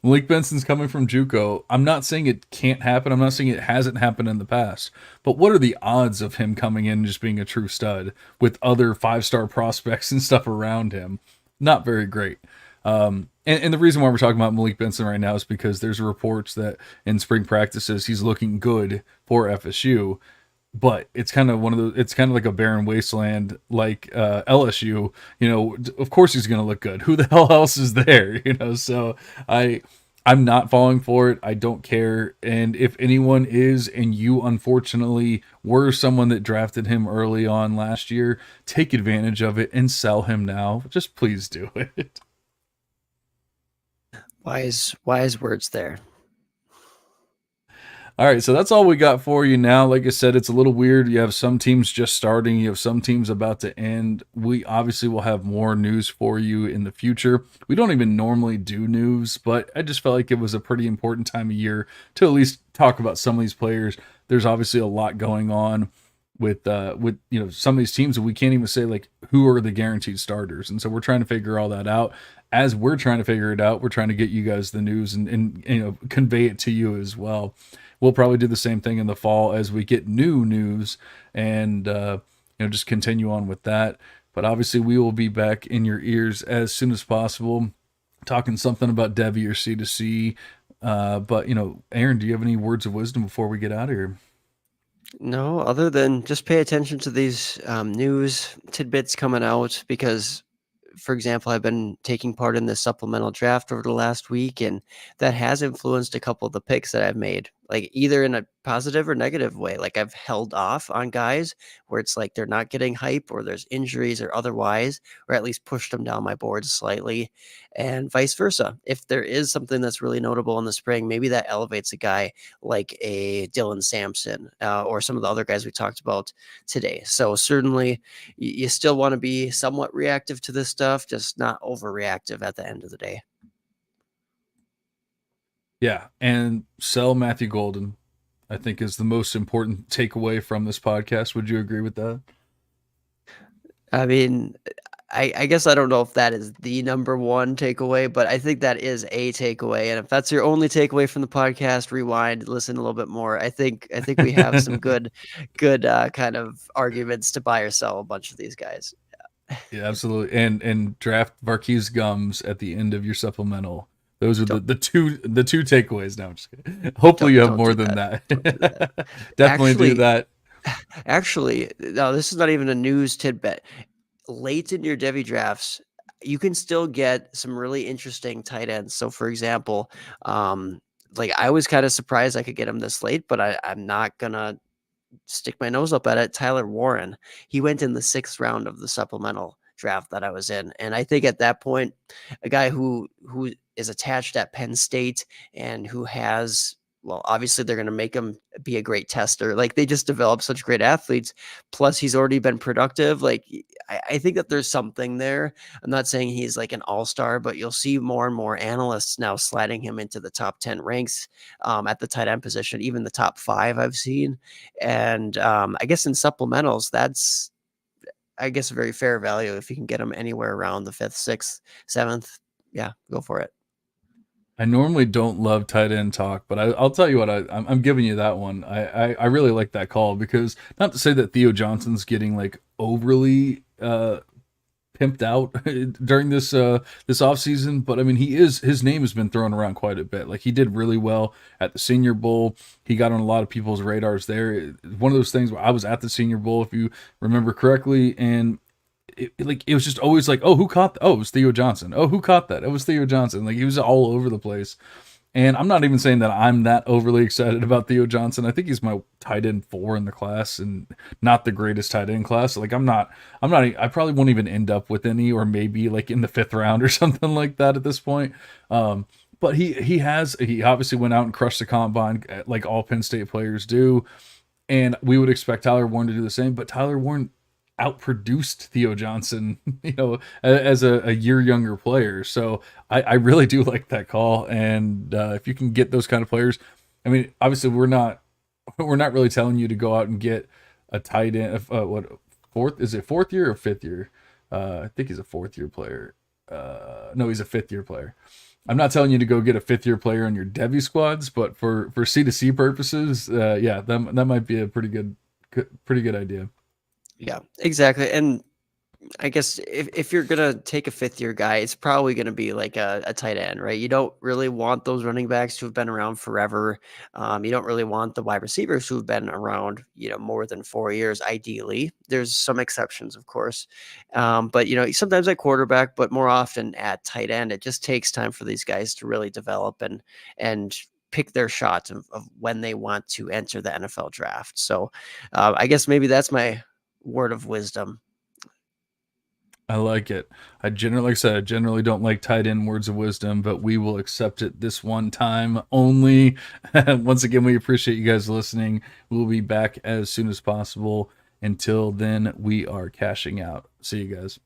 Malik Benson's coming from JUCO. I'm not saying it can't happen. I'm not saying it hasn't happened in the past. But what are the odds of him coming in and just being a true stud with other 5-star prospects and stuff around him? Not very great. And the reason why we're talking about Malik Benson right now is because there's reports that in spring practices he's looking good for FSU, but it's kind of one of those, it's kind of like a barren wasteland like LSU. Of course he's going to look good. Who the hell else is there? So I'm not falling for it. I don't care. And if anyone is, and you unfortunately were someone that drafted him early on last year, take advantage of it and sell him now. Just please do it. Wise words there. All right, so that's all we got for you now. Like I said, it's a little weird. You have some teams just starting, you have some teams about to end. We obviously will have more news for you in the future. We don't even normally do news, but I just felt like it was a pretty important time of year to at least talk about some of these players. There's obviously a lot going on with some of these teams that we can't even say like who are the guaranteed starters, and so we're trying to figure all that out. As we're trying to figure it out, we're trying to get you guys the news and convey it to you as well. We'll probably do the same thing in the fall as we get new news and just continue on with that. But obviously, we will be back in your ears as soon as possible, talking something about Devy or C2C. But Aaron, do you have any words of wisdom before we get out of here? No, other than just pay attention to these news tidbits coming out because, for example, I've been taking part in this supplemental draft over the last week, and that has influenced a couple of the picks that I've made, like either in a positive or negative way. Like I've held off on guys where it's like they're not getting hype or there's injuries or otherwise, or at least pushed them down my board slightly, and vice versa. If there is something that's really notable in the spring, maybe that elevates a guy like a Dylan Sampson or some of the other guys we talked about today. So certainly you still want to be somewhat reactive to this stuff, just not overreactive at the end of the day. Yeah, and sell Matthew Golden, I think, is the most important takeaway from this podcast. Would you agree with that? I mean, I guess I don't know if that is the number one takeaway, but I think that is a takeaway. And if that's your only takeaway from the podcast, rewind, listen a little bit more. I think we have some good kind of arguments to buy or sell a bunch of these guys. Yeah, absolutely. And draft Marquise Gums at the end of your supplemental. Those are Don't the two takeaways. No, I'm just kidding. Hopefully you have don't more do than that. that. Don't do that. Definitely do Actually, that. actually, no, this is not even a news tidbit. Late in your Devy drafts, you can still get some really interesting tight ends. So, for example, like I was kind of surprised I could get him this late, but I'm not gonna stick my nose up at it. Tyler Warren, he went in the 6th round of the supplemental draft that I was in. And I think at that point, a guy who is attached at Penn State and who has, well, obviously they're going to make him be a great tester. Like, they just develop such great athletes. Plus, he's already been productive. Like, I think that there's something there. I'm not saying he's like an all-star, but you'll see more and more analysts now sliding him into the top 10 ranks at the tight end position, even the top 5 I've seen. And I guess in supplementals, that's, I guess, a very fair value if you can get him anywhere around the 5th, 6th, 7th. Yeah, go for it. I normally don't love tight end talk, but I'll tell you what, I'm giving you that one. I really like that call, because not to say that Theo Johnson's getting like overly pimped out during this offseason, but I mean, his name has been thrown around quite a bit. Like, he did really well at the Senior Bowl. He got on a lot of people's radars there. One of those things where I was at the Senior Bowl, if you remember correctly, and it was just always like, oh, who caught that? Oh, it was Theo Johnson. Oh, who caught that? It was Theo Johnson. Like, he was all over the place. And I'm not even saying that I'm that overly excited about Theo Johnson. I think he's my tight end 4 in the class, and not the greatest tight end class. Like, I probably won't even end up with any, or maybe like in the 5th round or something like that at this point. But he obviously went out and crushed the combine, like all Penn State players do. And we would expect Tyler Warren to do the same, but Tyler Warren outproduced Theo Johnson, as a year younger player. So I really do like that call. And if you can get those kind of players, I mean, obviously we're not really telling you to go out and get a tight end. Is it 4th year or 5th year? I think he's a 4th year player. No, he's a 5th year player. I'm not telling you to go get a 5th year player on your Devy squads, but for C2C purposes, yeah, that might be a pretty good idea. Yeah, exactly. And I guess if you're gonna take a 5th year guy, it's probably gonna be like a tight end, right? You don't really want those running backs who have been around forever. You don't really want the wide receivers who have been around, more than 4 years. Ideally, there's some exceptions, of course, but sometimes at quarterback, but more often at tight end. It just takes time for these guys to really develop and pick their shots of when they want to enter the NFL draft. So I guess maybe that's my word of wisdom. I like it. Like I said, I generally don't like tight end words of wisdom, but we will accept it this one time only. Once again, we appreciate you guys listening. We'll be back as soon as possible. Until then, we are cashing out. See you guys.